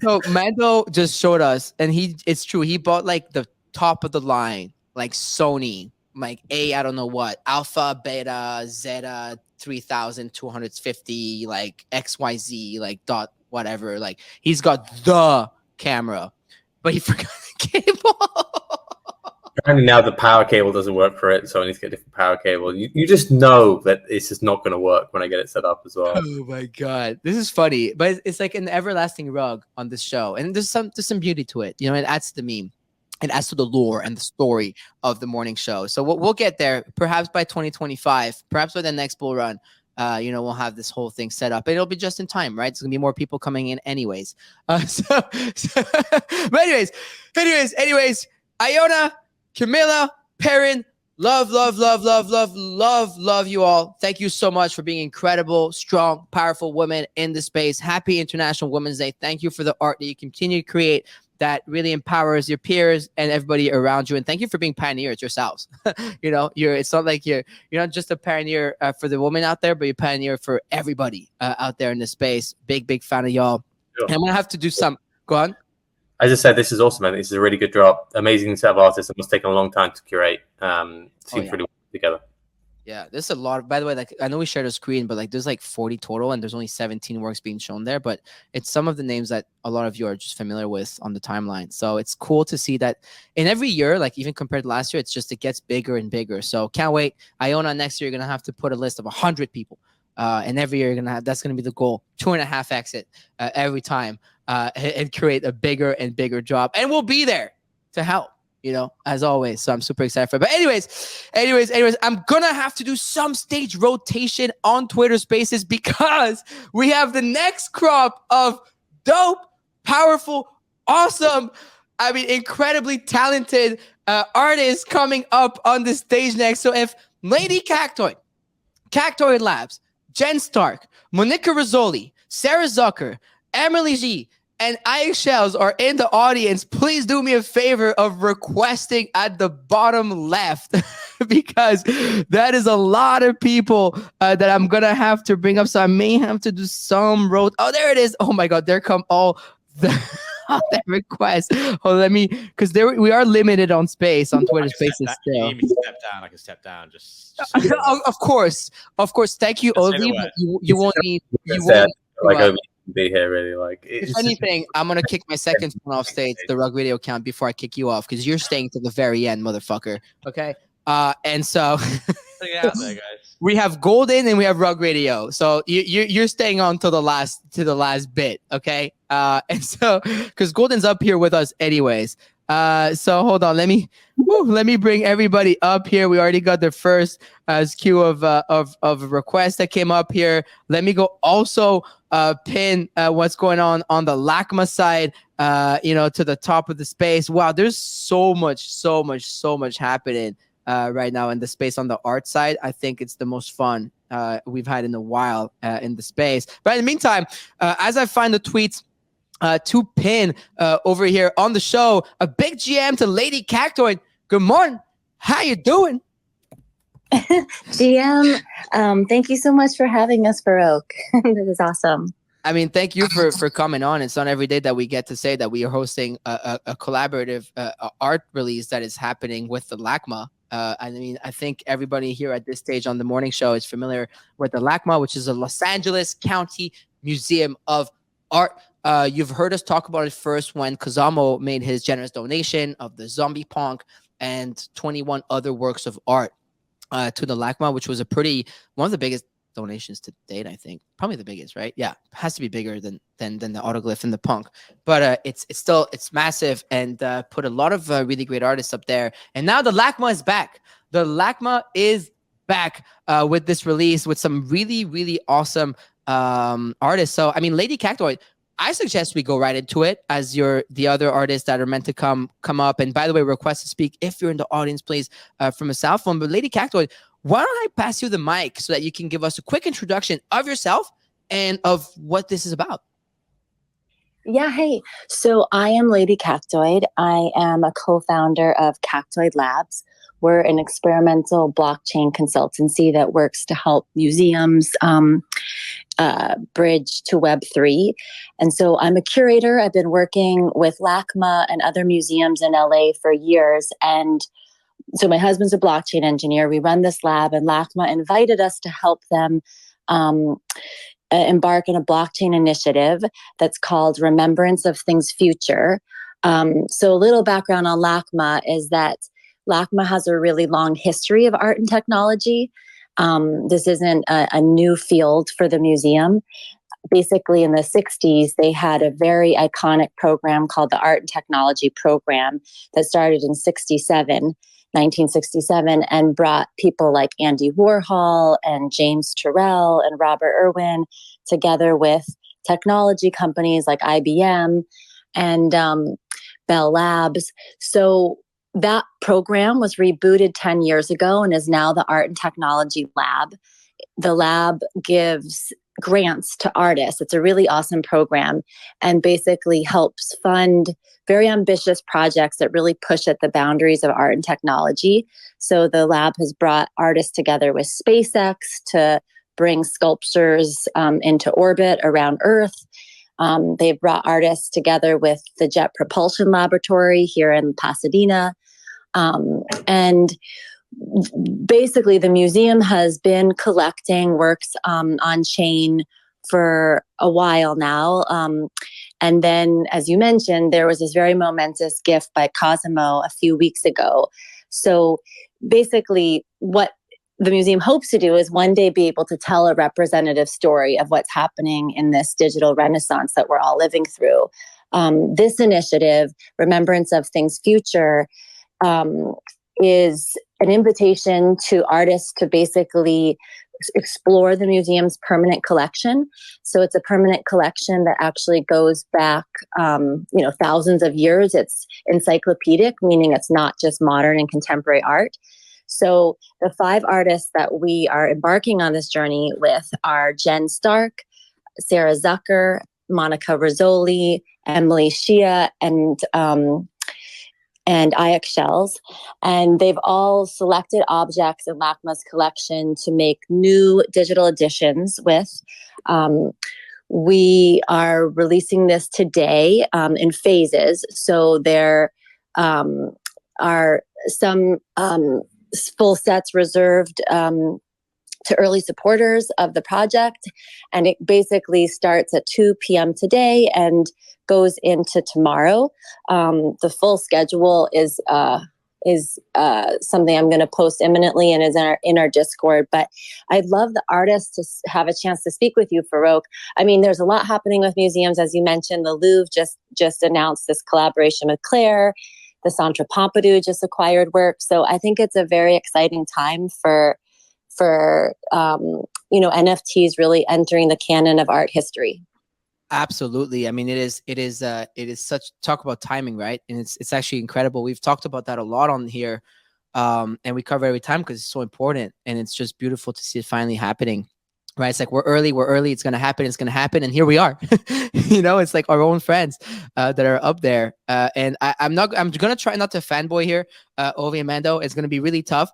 So Mando just showed us, and it's true. He bought like the top of the line, like Sony, like I don't know what, Alpha, Beta, Zeta, 3250, like XYZ, like dot whatever. Like he's got the camera, but he forgot the cable. Apparently now the power cable doesn't work for it, so I need to get a different power cable. You just know that it's just not going to work when I get it set up as well. Oh my god, this is funny, but it's like an everlasting rug on this show, and there's some beauty to it. You know, it adds to the meme, it adds to the lore and the story of the morning show. So we'll get there, perhaps by 2025, perhaps by the next bull run. You know, we'll have this whole thing set up. It'll be just in time, right? There's gonna be more people coming in, anyways. But anyways, Iona, Camilla, Parin, love you all. Thank you so much for being incredible, strong, powerful women in the space. Happy International Women's Day. Thank you for the art that you continue to create that really empowers your peers and everybody around you. And thank you for being pioneers yourselves. You know, it's not like you're not just a pioneer for the women out there, but you're a pioneer for everybody out there in the space. Big fan of y'all. Sure. And I'm gonna have to do some. Go on. I just said this is awesome, man. This is a really good drop. Amazing set of artists. It must take a long time to curate. Seems really well together. Yeah, there's a lot. By the way, like I know we shared a screen, but like there's like 40 total, and there's only 17 works being shown there. But it's some of the names that a lot of you are just familiar with on the timeline. So it's cool to see that in every year, like even compared to last year, it gets bigger and bigger. So can't wait. Iona next year, you're gonna have to put a list of 100 people. And every year that's going to be the goal, 2.5 exit every time, and create a bigger and bigger job. And we'll be there to help, you know, as always. So I'm super excited for it. But anyways, I'm going to have to do some stage rotation on Twitter Spaces because we have the next crop of dope, powerful, awesome, I mean, incredibly talented artists coming up on the stage next. So if Lady Cactoid Labs, JenStark, Monica Rizzoli, Sarah Zucker, Emily G, and Ike Shells are in the audience, please do me a favor of requesting at the bottom left because that is a lot of people that I'm going to have to bring up. So I may have to do some road. Oh, there it is. Oh my God. There come all the requests. Oh, because we are limited on space on Twitter Spaces still. You need me to step down. I can step down. Just of course. Thank you, Ovi. But you won't need. Be here really like if anything, I'm gonna kick my second phone off stage, the Rug Radio account, before I kick you off because you're staying to the very end, motherfucker. Okay. And so out there, guys. We have Golden and we have Rug Radio. So you're staying on to the last bit, okay? And so because Golden's up here with us anyways. So hold on, let me bring everybody up here. We already got the first queue of requests that came up here. Let me go also pin what's going on the LACMA side, to the top of the space. Wow, there's so much happening right now in the space on the art side. I think it's the most fun we've had in a while in the space. But in the meantime, as I find the tweets to pin over here on the show, a big GM to Lady Cactoid. Good morning. How you doing? GM, thank you so much for having us, Farouk. That is awesome. I mean, thank you for coming on. It's not every day that we get to say that we are hosting a collaborative art release that is happening with the LACMA. I mean, I think everybody here at this stage on the morning show is familiar with the LACMA, which is a Los Angeles County Museum of Art. You've heard us talk about it first when Kazamo made his generous donation of the Zombie Punk and 21 other works of art to the LACMA, which was one of the biggest donations to date, I think. Probably the biggest, right? Yeah, it has to be bigger than the autoglyph and the punk. But it's massive and put a lot of really great artists up there. And now the LACMA is back. The LACMA is back with this release with some really, really awesome artists. So, I mean, Lady Cactoid, I suggest we go right into it as the other artists that are meant to come up. And by the way, request to speak if you're in the audience, please, from a cell phone. But Lady Cactoid, why don't I pass you the mic so that you can give us a quick introduction of yourself and of what this is about? Yeah, hey. So I am Lady Cactoid. I am a co-founder of Cactoid Labs. We're an experimental blockchain consultancy that works to help museums bridge to Web3. And so I'm a curator. I've been working with LACMA and other museums in LA for years. And so my husband's a blockchain engineer. We run this lab, and LACMA invited us to help them embark on a blockchain initiative that's called Remembrance of Things Future. So a little background on LACMA is that LACMA has a really long history of art and technology. This isn't a new field for the museum. Basically, in the 60s, they had a very iconic program called the Art and Technology Program that started in 1967, and brought people like Andy Warhol and James Turrell and Robert Irwin together with technology companies like IBM and Bell Labs. So that program was rebooted 10 years ago and is now the Art and Technology Lab. The lab gives grants to artists. It's a really awesome program and basically helps fund very ambitious projects that really push at the boundaries of art and technology. So the lab has brought artists together with SpaceX to bring sculptures into orbit around Earth. They've brought artists together with the Jet Propulsion Laboratory here in Pasadena. And basically, the museum has been collecting works on chain for a while now. And then, as you mentioned, there was this very momentous gift by Cosimo a few weeks ago. So basically, what the museum hopes to do is one day be able to tell a representative story of what's happening in this digital renaissance that we're all living through. This initiative, Remembrance of Things Future, is an invitation to artists to basically explore the museum's permanent collection. So it's a permanent collection that actually goes back, thousands of years. It's encyclopedic, meaning it's not just modern and contemporary art. So the 5 artists that we are embarking on this journey with are JenStark, Sarah Zucker, Monica Rizzoli, Emily Shia, and Ayak Shells. And they've all selected objects in LACMA's collection to make new digital editions with. We are releasing this today in phases. So there are some full sets reserved to early supporters of the project. And it basically starts at 2 p.m. today and goes into tomorrow. The full schedule is something I'm going to post imminently and is in our Discord. But I'd love the artists to have a chance to speak with you, Farouk. I mean, there's a lot happening with museums. As you mentioned, the Louvre just announced this collaboration with Claire. the Centre Pompidou just acquired work. So I think it's a very exciting time for NFTs really entering the canon of art history. Absolutely. I mean, it is such, talk about timing, right? And it's actually incredible. We've talked about that a lot on here, and we cover every time because it's so important, and it's just beautiful to see it finally happening. Right? It's like we're early. It's gonna happen. And here we are. It's like our own friends that are up there. And I'm gonna try not to fanboy here, Ovi and Mando. It's gonna be really tough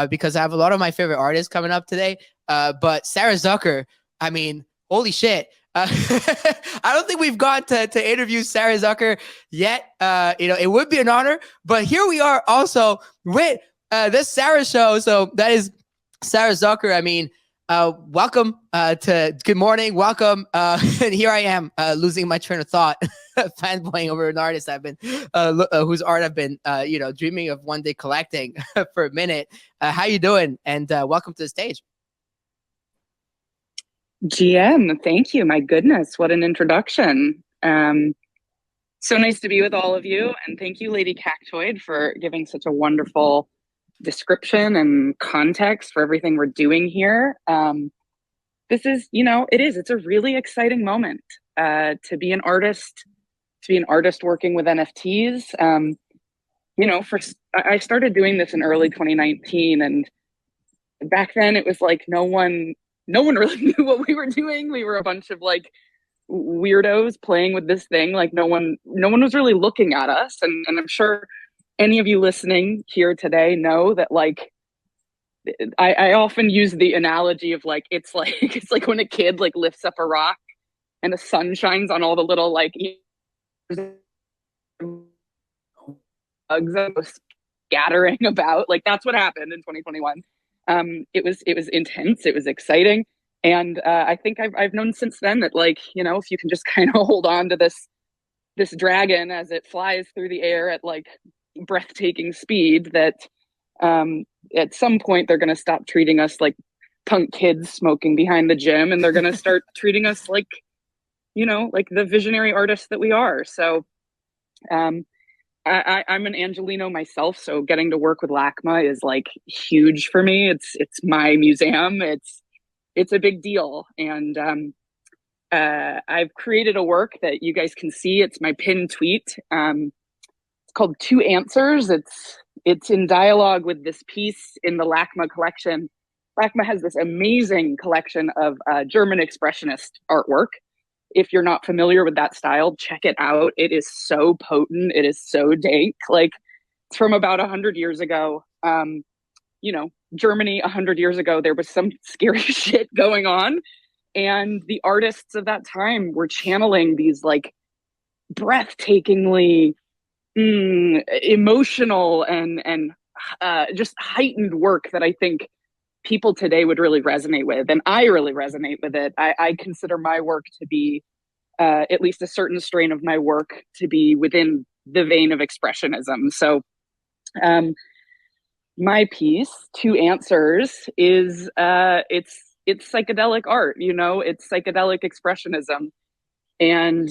because I have a lot of my favorite artists coming up today. But Sarah Zucker, I mean, holy shit. I don't think we've got to interview Sarah Zucker yet. It would be an honor, but here we are also with this Sarah show. So that is Sarah Zucker. I mean, welcome to Good Morning. Welcome. And here I am losing my train of thought, fanboying over an artist I've been, whose art I've been, dreaming of one day collecting for a minute. How you doing? And welcome to the stage. GM, thank you. My goodness, what an introduction. So nice to be with all of you. And thank you, Lady Cactoid, for giving such a wonderful description and context for everything we're doing here. It's a really exciting moment to be an artist working with NFTs. I started doing this in early 2019, and back then it was like no one really knew what we were doing. We were a bunch of like weirdos playing with this thing. Like no one was really looking at us. And I'm sure any of you listening here today know that, like, I often use the analogy of like, it's like when a kid like lifts up a rock and the sun shines on all the little like bugs scattering about. Like that's what happened in 2021. It was intense. It was exciting. And I think I've known since then that, like, if you can just kind of hold on to this dragon as it flies through the air at like breathtaking speed, that at some point they're going to stop treating us like punk kids smoking behind the gym, and they're going to start treating us like, like the visionary artists that we are. So I'm an Angelino myself, so getting to work with LACMA is like huge for me. It's my museum. It's a big deal. And I've created a work that you guys can see. It's my pinned tweet. It's called Two Answers. It's in dialogue with this piece in the LACMA collection. LACMA has this amazing collection of German expressionist artwork. If you're not familiar with that style, check it out. It is so potent. It is so dank. Like, it's from about 100 years ago. Germany 100 years ago, there was some scary shit going on. And the artists of that time were channeling these like breathtakingly emotional and just heightened work that I think people today would really resonate with. And I really resonate with it. I consider my work to be, at least a certain strain of my work, to be within the vein of expressionism. So my piece, Two Answers, is it's psychedelic art, it's psychedelic expressionism. And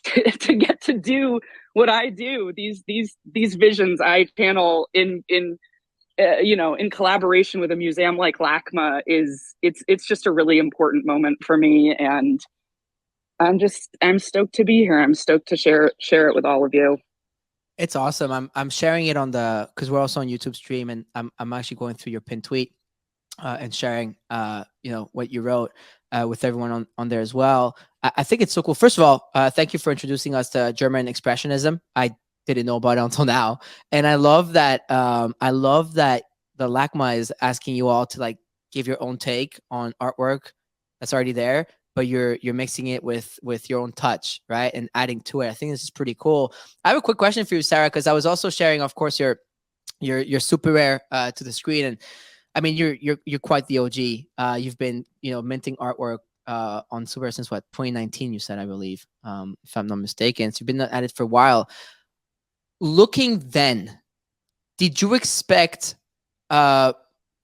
to get to do what I do, these visions I channel in collaboration with a museum like LACMA, it's just a really important moment for me. And I'm stoked to be here. I'm stoked to share it with all of you. It's awesome. I'm sharing it because we're also on YouTube stream, and I'm actually going through your pinned tweet and sharing what you wrote with everyone on there as well. I think it's so cool. First of all, thank you for introducing us to German expressionism. I didn't know about it until now, and I love that. I love that the LACMA is asking you all to like give your own take on artwork that's already there, but you're mixing it with your own touch, right, and adding to it. I think this is pretty cool. I have a quick question for you, Sarah, because I was also sharing, of course, your super rare to the screen, and I mean you're quite the OG. You've been minting artwork on super since what, 2019? You said, I believe, if I'm not mistaken. So you've been at it for a while. Looking then, did you expect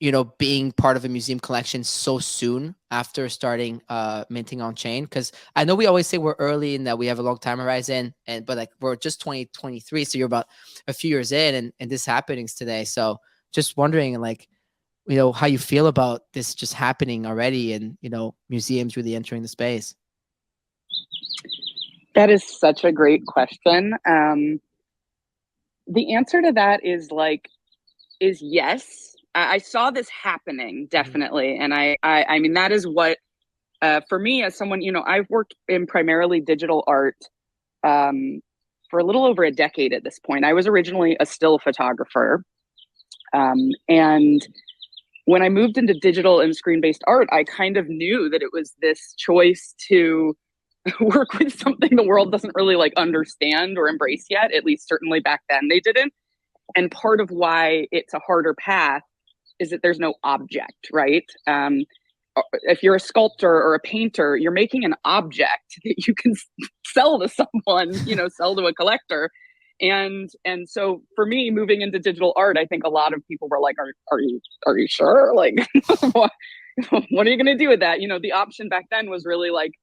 you know, being part of a museum collection so soon after starting minting on chain? Because I know we always say we're early and that we have a long time horizon, but like we're just 2023, so you're about a few years in, and this happenings today. So just wondering, like, you know, how you feel about this just happening already, and you know, museums really entering the space. That is such a great question. The answer to that is yes. I saw this happening, definitely. And I mean, that is what, for me as someone, you know, I've worked in primarily digital art for a little over a decade at this point. I was originally a still photographer. And when I moved into digital and screen-based art, I kind of knew that it was this choice to work with something the world doesn't really like understand or embrace yet. At least certainly back then they didn't. And part of why it's a harder path is that there's no object, right? If you're a sculptor or a painter, you're making an object that you can sell to someone, you know, sell to a collector. And so for me, moving into digital art, I think a lot of people were like, are you sure? Like, what are you going to do with that? You know, the option back then was really like,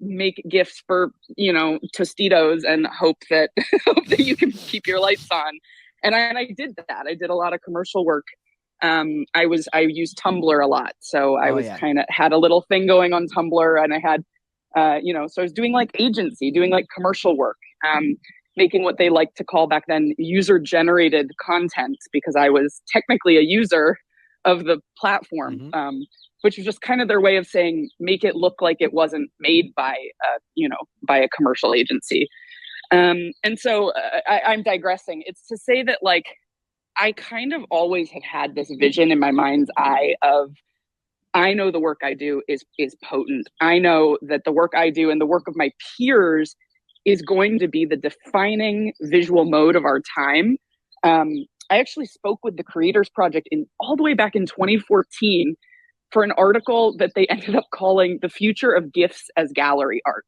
make gifts for, you know, Tostitos and hope that you can keep your lights on. And I did that. I did a lot of commercial work. I used Tumblr a lot. So I was kind of had a little thing going on Tumblr, and I had, you know, so I was doing like agency, doing like commercial work, making what they like to call back then user generated content, because I was technically a user of the platform. Which was just kind of their way of saying, make it look like it wasn't made by, you know, by a commercial agency. And so I'm digressing. It's to say that, like, I kind of always have had this vision in my mind's eye of, I know the work I do is potent. I know that the work I do and the work of my peers is going to be the defining visual mode of our time. I actually spoke with the Creators Project all the way back in 2014 for an article that they ended up calling "The Future of Gifts as Gallery Art."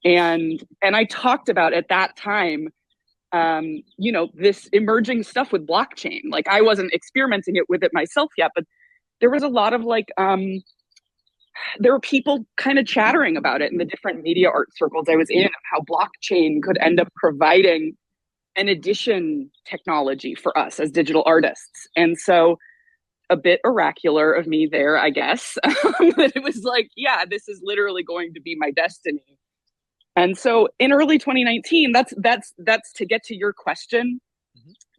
And I talked about at that time, you know, this emerging stuff with blockchain. Like, I wasn't experimenting with it myself yet, but there was a lot of like, there were people kind of chattering about it in the different media art circles I was in, of how blockchain could end up providing an edition technology for us as digital artists. And so, a bit oracular of me there, I guess, that it was like, yeah, this is literally going to be my destiny. And so in early 2019, that's to get to your question.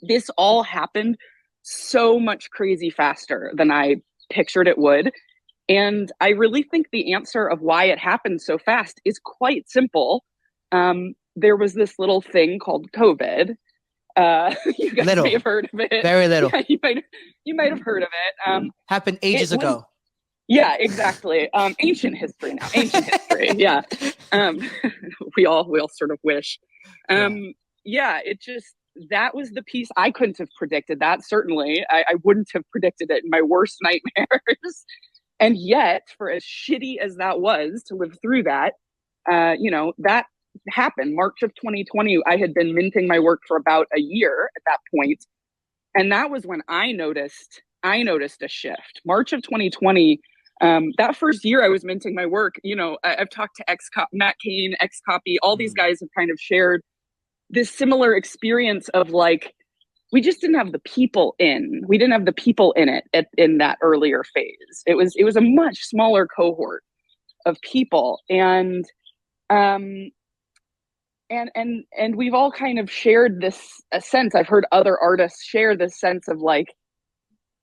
This all happened so much crazy faster than I pictured it would. And I really think the answer of why it happened so fast is quite simple. There was this little thing called COVID. You guys may have heard of it. Very little. Yeah, you might have heard of it. Happened ages ago. Yeah, exactly. Ancient history now. Ancient history. Yeah. We all sort of wish. Yeah, that was the piece I couldn't have predicted. That certainly, I wouldn't have predicted it in my worst nightmares. And yet, for as shitty as that was to live through that, you know, that happened. March of 2020, I had been minting my work for about a year at that point. And that was when I noticed a shift. March of 2020, that first year I was minting my work, you know, I've talked to Matt Kane, Xcopy, all these guys have kind of shared this similar experience of like, we just didn't have the people in. We didn't have the people in it in that earlier phase. It was a much smaller cohort of people. And we've all kind of shared a sense. I've heard other artists share this sense of like,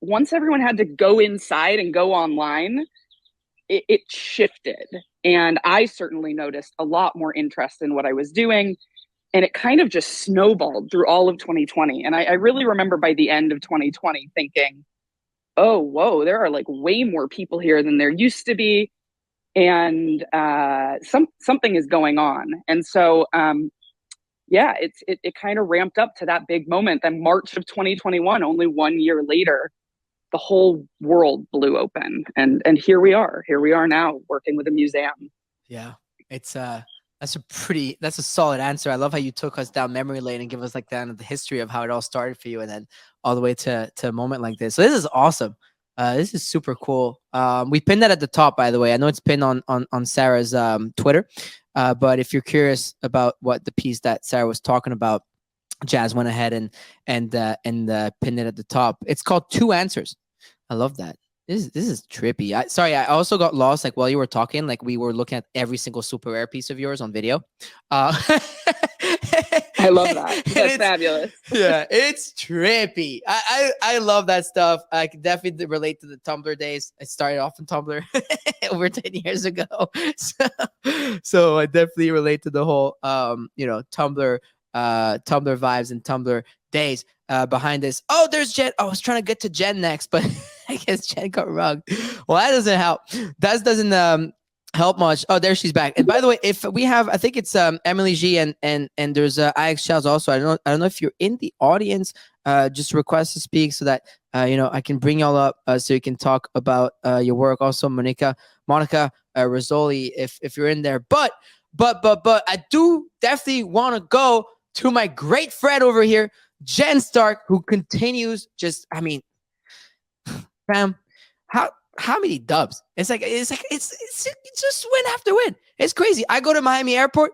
once everyone had to go inside and go online, it shifted. And I certainly noticed a lot more interest in what I was doing. And it kind of just snowballed through all of 2020. And I really remember by the end of 2020 thinking, oh, whoa, there are like way more people here than there used to be. And something is going on. And so, yeah, it kind of ramped up to that big moment. Then March of 2021, only 1 year later, the whole world blew open. And here we are now working with a museum. Yeah, that's That's a solid answer. I love how you took us down memory lane and give us like the history of how it all started for you, and then all the way to a moment like this. So this is awesome. This is super cool. We pinned that at the top, by the way. I know it's pinned on Sarah's Twitter, but if you're curious about what the piece that Sarah was talking about, Jazz went ahead and pinned it at the top. It's called Two Answers. I love that. This is trippy. I also got lost like while you were talking. Like we were looking at every single super rare piece of yours on video. I love that. That's fabulous. Yeah, it's trippy. I love that stuff. I can definitely relate to the Tumblr days. I started off in Tumblr over 10 years ago. So I definitely relate to the whole Tumblr vibes and Tumblr days behind this. Oh, there's Jen. I was trying to get to Jen next, but I guess Jen got rugged. Well, that doesn't help. That doesn't help much. Oh, there she's back. And by the way, if we have, I think it's Emily G and there's IX Shells also. I don't know if you're in the audience. Just request to speak so that I can bring y'all up so you can talk about your work. Also, Monica Rizzoli, if you're in there. But I do definitely want to go to my great friend over here, JenStark, who continues fam, how many dubs? It's just win after win. It's crazy. I go to Miami Airport,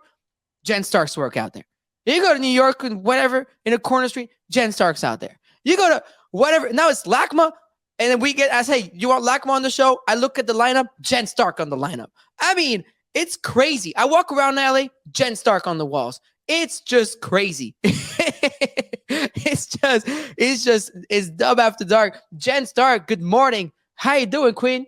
JenStark's work out there. You go to New York and whatever in a corner street, JenStark's out there. You go to whatever. Now it's LACMA, and then I say, you want LACMA on the show? I look at the lineup, JenStark on the lineup. I mean, it's crazy. I walk around LA, JenStark on the walls. It's just crazy. It's dub after dark. JenStark, good morning. How you doing, Queen?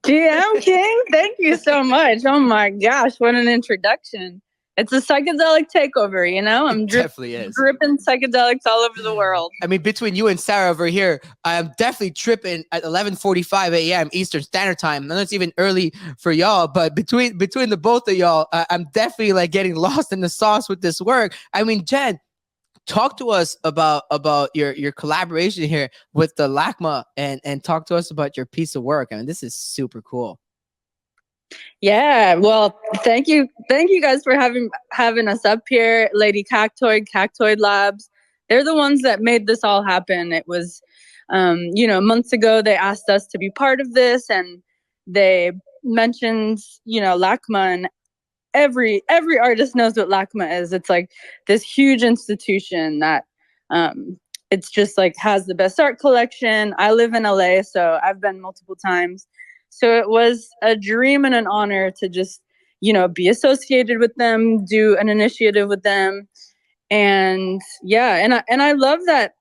GM King, thank you so much. Oh my gosh, what an introduction. It's a psychedelic takeover, I'm dripping psychedelics all over the world. I mean, between you and Sarah over here, I am definitely tripping at 11:45 a.m. Eastern Standard Time. I know it's even early for y'all, but between the both of y'all, I'm definitely like getting lost in the sauce with this work. I mean, Jen, talk to us about your collaboration here with the LACMA and talk to us about your piece of work. I mean, this is super cool. Yeah, well, thank you guys for having us up here. Lady Cactoid Labs, they're the ones that made this all happen. It was months ago they asked us to be part of this, and they mentioned LACMA, and every artist knows what LACMA is. It's like this huge institution that it's just like has the best art collection. I live in LA, so I've been multiple times. So it was a dream and an honor to just, be associated with them, do an initiative with them. And yeah, and I love that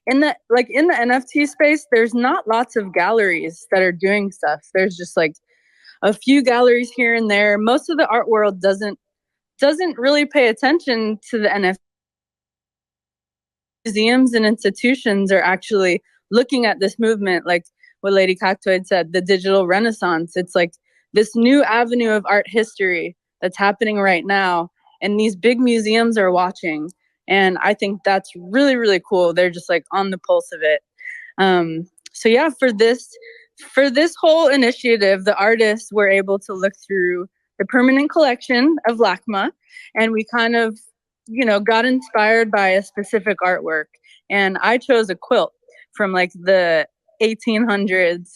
in the NFT space, there's not lots of galleries that are doing stuff. There's just like a few galleries here and there. Most of the art world doesn't really pay attention to the NFT. Museums and institutions are actually looking at this movement, like what Lady Cactoid said, the digital renaissance. It's like this new avenue of art history that's happening right now, and these big museums are watching, and I think that's really, really cool. They're just like on the pulse of it. So yeah, for this whole initiative, the artists were able to look through the permanent collection of LACMA, and we kind of got inspired by a specific artwork, and I chose a quilt from like the 1800s,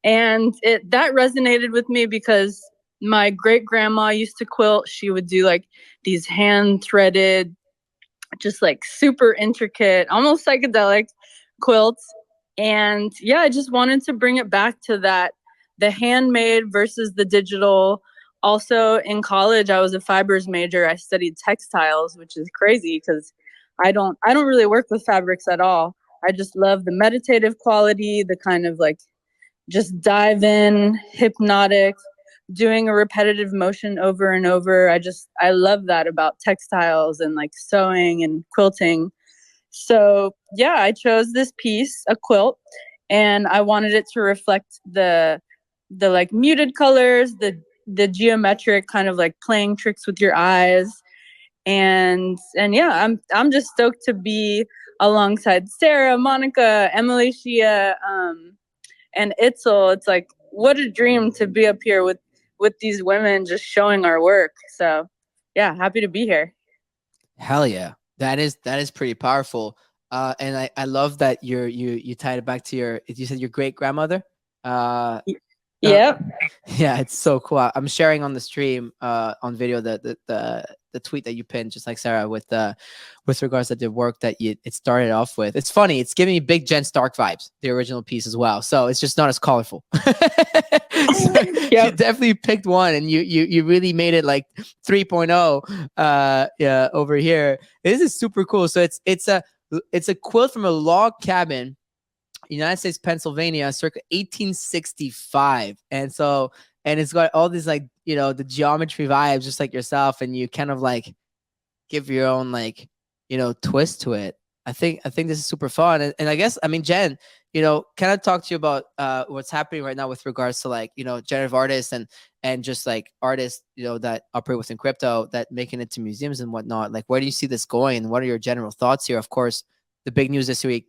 and that resonated with me because my great grandma used to quilt. She would do like these hand threaded, just like super intricate, almost psychedelic quilts. And yeah, I just wanted to bring it back to that, the handmade versus the digital. Also in college, I was a fibers major. I studied textiles, which is crazy because I don't really work with fabrics at all. I just love the meditative quality, the kind of like just dive in, hypnotic, doing a repetitive motion over and over. I love that about textiles and like sewing and quilting. So yeah, I chose this piece, a quilt, and I wanted it to reflect the like muted colors, the geometric kind of like playing tricks with your eyes. And yeah, I'm just stoked to be alongside Sarah, Monica, Emily, Shia, and Itzel. It's like, what a dream to be up here with with these women just showing our work. So yeah, happy to be here. Hell yeah. That is pretty powerful. And I love that you tied it back to you said your great grandmother. Yep. Yeah, it's so cool. I'm sharing on the stream on video the tweet that you pinned, just like Sarah, with regards to the work that it started off with. It's funny, it's giving me big JenStark vibes, the original piece as well. So it's just not as colorful. So you definitely picked one, and you really made it like 3.0 yeah, over here. This is super cool. So it's a quilt from a log cabin, United States, Pennsylvania, circa 1865. And it's got all these, like, the geometry vibes, just like yourself, and you kind of like give your own, like, twist to it. I think this is super fun. And I guess, I mean, Jen, can I talk to you about what's happening right now with regards to, like, generative artists and just like artists, that operate within crypto, that making it to museums and whatnot. Like, where do you see this going? And what are your general thoughts here? Of course, the big news this week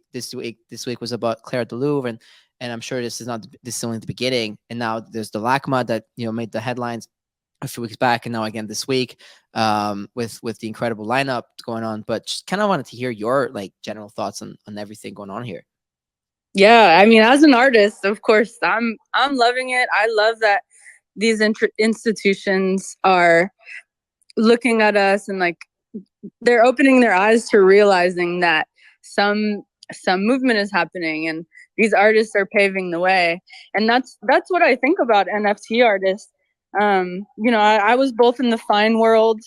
was about Claire de Louvre, and I'm sure this is only the beginning. And now there's the LACMA that made the headlines a few weeks back, and now again this week, with the incredible lineup going on. But just kind of wanted to hear your, like, general thoughts on everything going on here. Yeah, I mean, as an artist, of course, I'm loving it. I love that these institutions are looking at us, and, like, they're opening their eyes to realizing that some movement is happening, and these artists are paving the way. And that's what I think about NFT artists. I was both in the fine world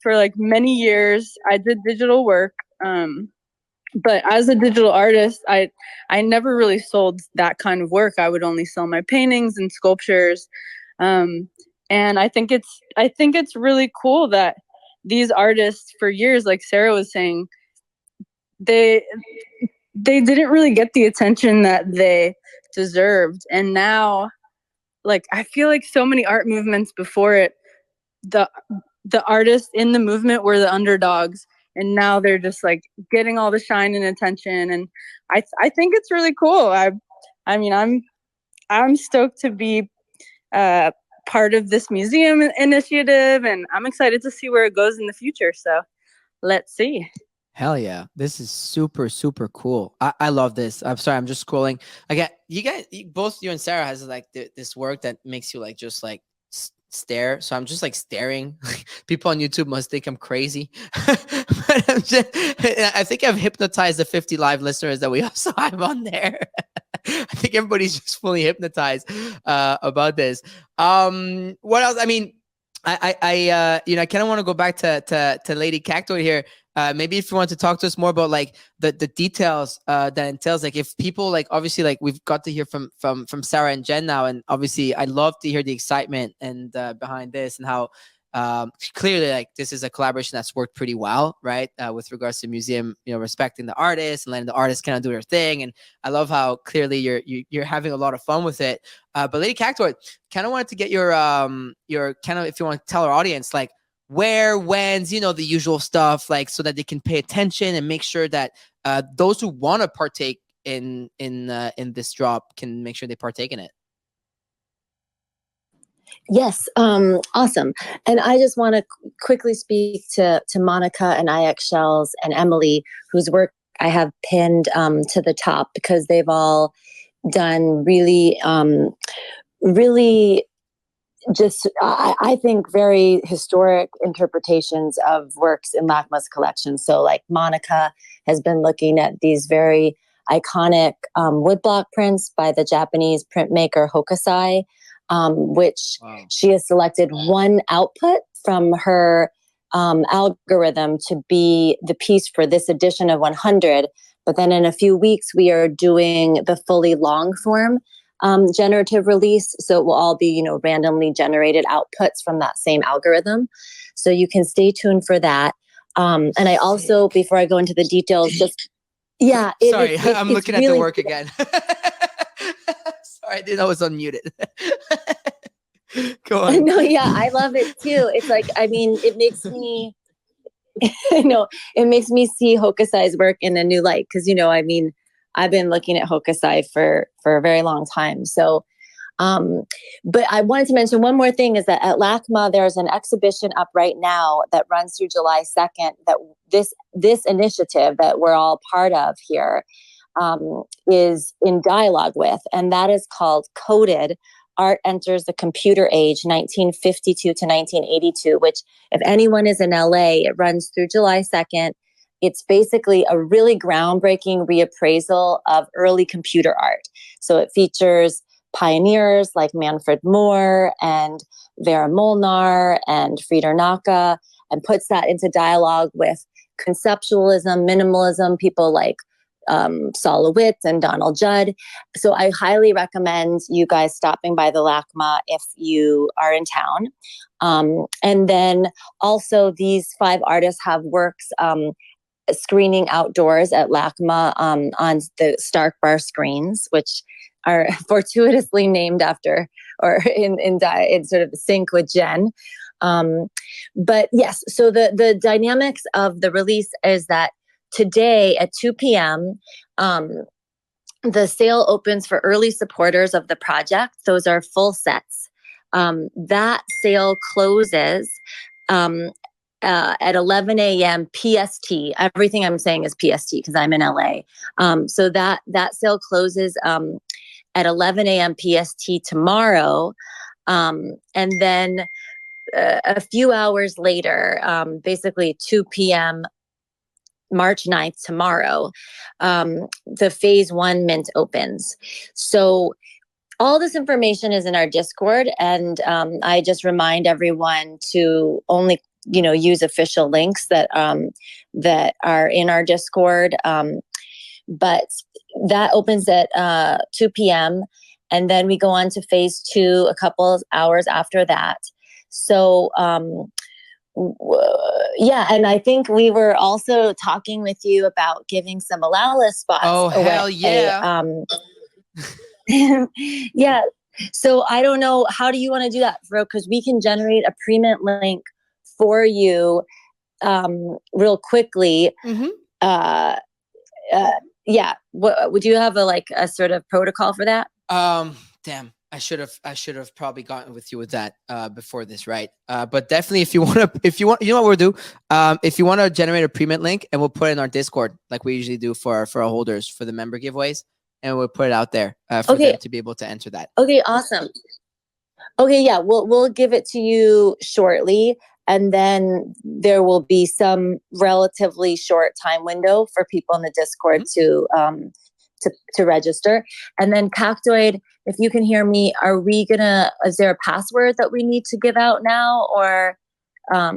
for, like, many years. I did digital work, but as a digital artist, I never really sold that kind of work. I would only sell my paintings and sculptures, and I think it's really cool that these artists, for years, like Sarah was saying, they didn't really get the attention that they deserved. And now, like, I feel like so many art movements before it, the artists in the movement were the underdogs, and now they're just, like, getting all the shine and attention. And I think it's really cool. I mean, I'm stoked to be part of this museum initiative, and I'm excited to see where it goes in the future. So let's see. Hell yeah. This is super, super cool. I love this. I'm sorry, I'm just scrolling. Again, you guys, both you and Sarah has, like, this work that makes you, like, just, like, stare. So I'm just, like, staring. People on YouTube must think I'm crazy. But I think I've hypnotized the 50 live listeners that we also have on there. I think everybody's just fully hypnotized about this. What else? I mean, I kind of want to go back to Lady Cactoid here. Maybe if you want to talk to us more about, like, the details that entails, like, if people, like, obviously, like, we've got to hear from Sarah and Jen now, and obviously I'd love to hear the excitement and behind this, and how clearly, like, this is a collaboration that's worked pretty well, right? With regards to museum, respecting the artists and letting the artists kind of do their thing. And I love how clearly you're having a lot of fun with it. But Lady Cactoid, kind of wanted to get your kind of, if you want to tell our audience, like, where, when's, the usual stuff, like, so that they can pay attention and make sure that those who want to partake in this drop can make sure they partake in it. Yes, awesome. And I just want to quickly speak to Monica and IX Shells and Emily, whose work I have pinned to the top, because they've all done really, really just, I think, very historic interpretations of works in LACMA's collection. So, like, Monica has been looking at these very iconic woodblock prints by the Japanese printmaker Hokusai, which she has selected one output from her algorithm to be the piece for this edition of 100. But then in a few weeks, we are doing the fully long form generative release. So it will all be, randomly generated outputs from that same algorithm. So you can stay tuned for that. And I also, before I go into the details, just, yeah. Sorry, I'm looking really at the work again. Sorry, I didn't know it was unmuted. Go on. No, yeah, I love it too. It's like, I mean, it makes me, it makes me see Hokusai's work in a new light. Cause, I mean, I've been looking at Hokusai for a very long time. So But I wanted to mention one more thing is that at LACMA, there's an exhibition up right now that runs through July 2nd that this initiative that we're all part of here is in dialogue with, and that is called Coded: Art Enters the Computer Age, 1952 to 1982, which if anyone is in LA, it runs through July 2nd. It's basically a really groundbreaking reappraisal of early computer art. So it features pioneers like Manfred Moore and Vera Molnar and Frieder Naka, and puts that into dialogue with conceptualism, minimalism, people like Saul Lewitt and Donald Judd. So I highly recommend you guys stopping by the LACMA if you are in town. And then also these 5 artists have works screening outdoors at LACMA on the Stark Bar screens, which are fortuitously named after or in sort of sync with Jen. But yes, so the dynamics of the release is that today at 2 p.m., the sale opens for early supporters of the project. Those are full sets. That sale closes at 11 a.m. PST. Everything I'm saying is PST because I'm in LA. So that sale closes at 11 a.m. PST tomorrow. And then a few hours later, basically 2 p.m. March 9th, tomorrow, the phase 1 mint opens. So all this information is in our Discord, and I just remind everyone to only use official links that are in our Discord. But that opens at 2 p.m. and then we go on to phase 2 a couple of hours after that. So yeah, and I think we were also talking with you about giving some Alala spots. Oh, hell yeah. Yeah. So I don't know, how do you want to do that, Fro? Because we can generate a pre-mint link for you real quickly. Mm-hmm. Yeah. Would you have a sort of protocol for that? Damn. I should have probably gotten with you with that before this, right? But definitely, if you want, you know what we'll do. If you want to generate a pre-mint link, and we'll put it in our Discord, like we usually do for our holders for the member giveaways, and we'll put it out there for them to be able to enter that. Okay, awesome. Okay, yeah, we'll give it to you shortly, and then there will be some relatively short time window for people in the Discord to register. And then Cactoid, if you can hear me, is there a password that we need to give out now, or I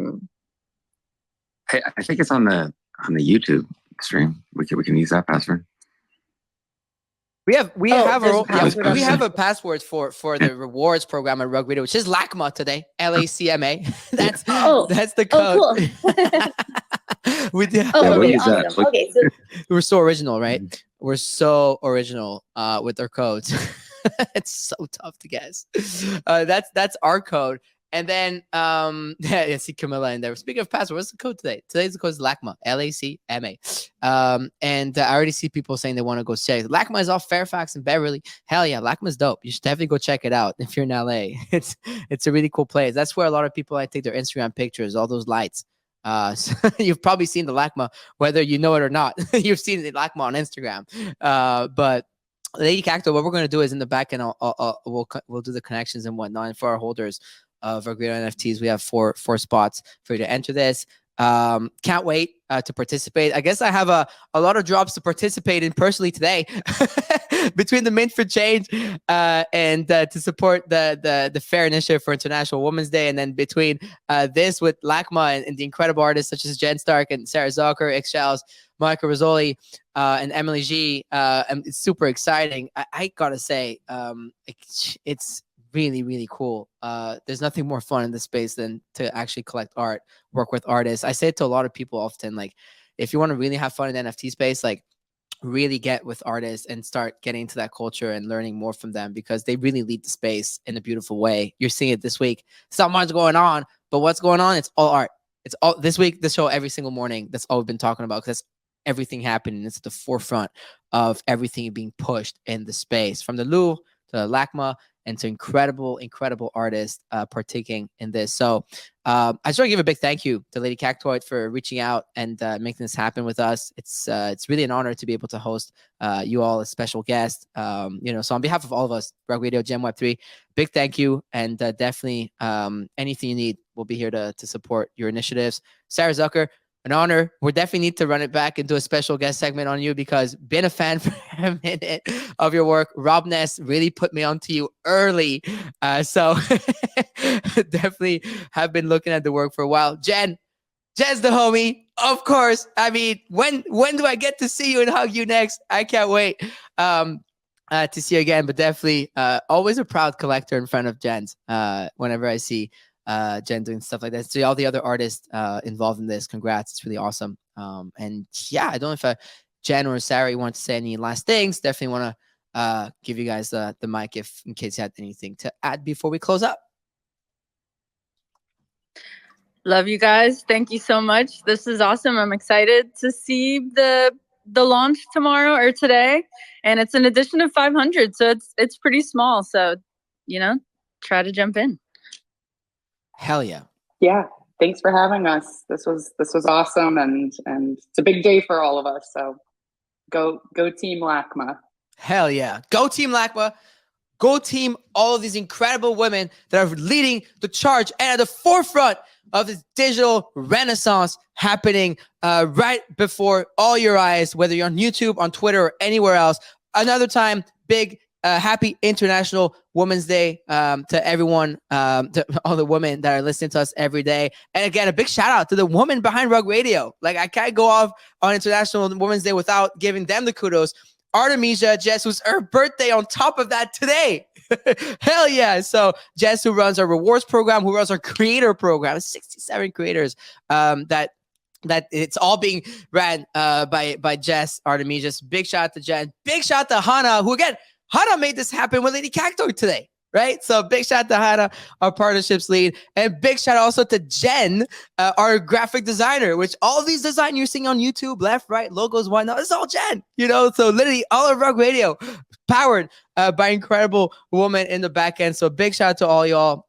think it's on the YouTube stream. We can use that password. We have a password for the rewards program at Rug Radio, which is LACMA today. LACMA. That's the code. Oh, cool. We do. Awesome. Okay, so we're so original, right? We're so original with our codes. It's so tough to guess. That's our code. And then I see Camilla in there. Speaking of password, what's the code today? Today's the code is LACMA, LACMA. And I already see people saying they want to go check. LACMA is off Fairfax and Beverly. Hell yeah, LACMA is dope. You should definitely go check it out if you're in LA. It's a really cool place. That's where a lot of people take their Instagram pictures, all those lights. So you've probably seen the LACMA, whether you know it or not. You've seen the LACMA on Instagram. But Lady Cacto, what we're going to do is in the back end, we'll do the connections and whatnot. And for our holders of our great NFTs, we have four spots for you to enter this. Can't wait to participate. I guess I have a lot of drops to participate in personally today between the Mint for Change and to support the Fair Initiative for International Women's Day, and then between this with LACMA and the incredible artists such as JenStark and Sarah Zucker, X-Shells, Monica Rizzoli, and Emily G. And it's super exciting. I gotta say, it's really, really cool. There's nothing more fun in this space than to actually collect art, work with artists. I say it to a lot of people often, like, if you want to really have fun in the NFT space, like, really get with artists and start getting into that culture and learning more from them, because they really lead the space in a beautiful way. You're seeing it this week. It's not much going on, but what's going on? It's all art. It's all this week, this show, every single morning. That's all we've been talking about, because that's everything happening. It's at the forefront of everything being pushed in the space, from the Louvre to the LACMA and to incredible artists partaking in this. So I just want to give a big thank you to Lady Cactoid for reaching out and making this happen with us. It's really an honor to be able to host you all as special guest. So on behalf of all of us, Rug Radio, Gem Web3, big thank you, and definitely anything you need, we'll be here to support your initiatives. Sarah Zucker, an honor. We definitely need to run it back and do a special guest segment on you, because been a fan for a minute of your work. Rob Ness really put me onto you early. So definitely have been looking at the work for a while. Jen's the homie, of course. I mean, when do I get to see you and hug you next? I can't wait to see you again. But definitely always a proud collector in front of Jen's whenever I see Jen doing stuff like that. So all the other artists involved in this, congrats. It's really awesome. And yeah, I don't know if Jen or Sarah, you want to say any last things. Definitely want to give you guys the mic in case you had anything to add before we close up. Love you guys. Thank you so much. This is awesome. I'm excited to see the launch tomorrow or today. And it's an edition of 500. So it's pretty small. So, try to jump in. Hell yeah. Yeah. Thanks for having us. This was awesome, and it's a big day for all of us. So go team LACMA. Hell yeah. Go team LACMA. Go team all of these incredible women that are leading the charge and at the forefront of this digital renaissance happening right before all your eyes, whether you're on YouTube, on Twitter, or anywhere else. Another time, big happy International Women's Day to everyone, to all the women that are listening to us every day. And again, a big shout out to the woman behind Rug Radio. Like, I can't go off on International Women's Day without giving them the kudos. Artemisia, Jess, who's her birthday on top of that today. Hell yeah. So Jess, who runs our rewards program, who runs our creator program, 67 creators, that it's all being ran by Jess, Artemisia. Big shout out to Jen. Big shout out to Hannah, who again, Hannah made this happen with Lady Cactoid today, right? So big shout out to Hannah, our partnerships lead, and big shout out also to Jen, our graphic designer, which all these designs you're seeing on YouTube, left, right, logos, whatnot, it's all Jen, So literally all of Rug Radio powered by incredible woman in the back end. So big shout out to all y'all,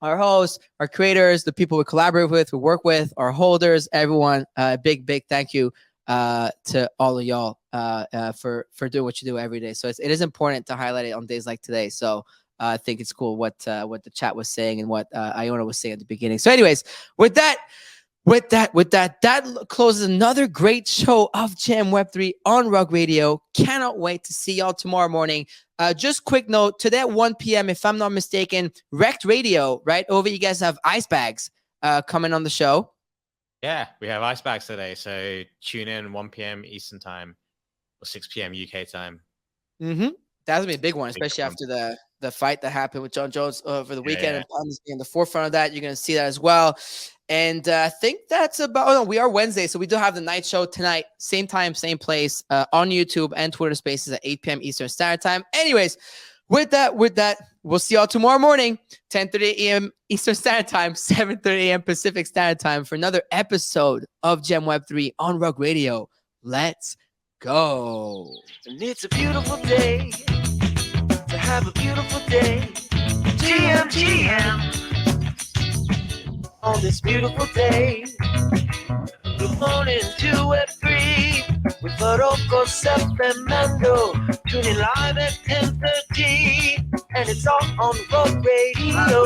our hosts, our creators, the people we collaborate with, we work with, our holders, everyone. Big thank you to all of y'all for doing what you do every day. So it is important to highlight it on days like today. So I think it's cool what the chat was saying and what Iona was saying at the beginning. So anyways, with that closes another great show of Gem Web3 on Rug Radio. Cannot wait to see y'all tomorrow morning. Just quick note, today at 1 p.m., if I'm not mistaken, Rect Radio, right? Over, you guys have ice bags coming on the show. Yeah, we have ice bags today. So tune in 1 p.m. Eastern time or 6 p.m. UK time. Mm-hmm. That's gonna be a big one, especially after the fight that happened with John Jones over the weekend. Yeah. And in the forefront of that, you're gonna see that as well. And I think that's about. Oh no, we are Wednesday, so we do have the night show tonight, same time, same place, on YouTube and Twitter Spaces at 8 p.m. Eastern Standard Time. Anyways, with that, we'll see y'all tomorrow morning, 10:30 a.m. Eastern Standard Time, 7:30 a.m. Pacific Standard Time for another episode of Gem Web3 on Rug Radio. Let's go. And it's a beautiful day to have a beautiful day. GM. On this beautiful day, good morning to Web3 with Faroco, Sep, and Mando. Tuning live at 10:30, and it's all on Rug Radio.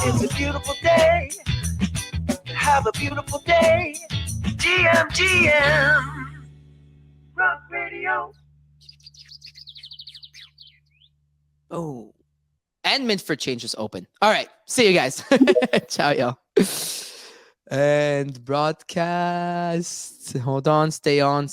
It's a beautiful day. Have a beautiful day. GM. Rug Radio. Oh, and Mint for Change is open. All right, see you guys. Ciao, y'all. And broadcast. Hold on, stay on.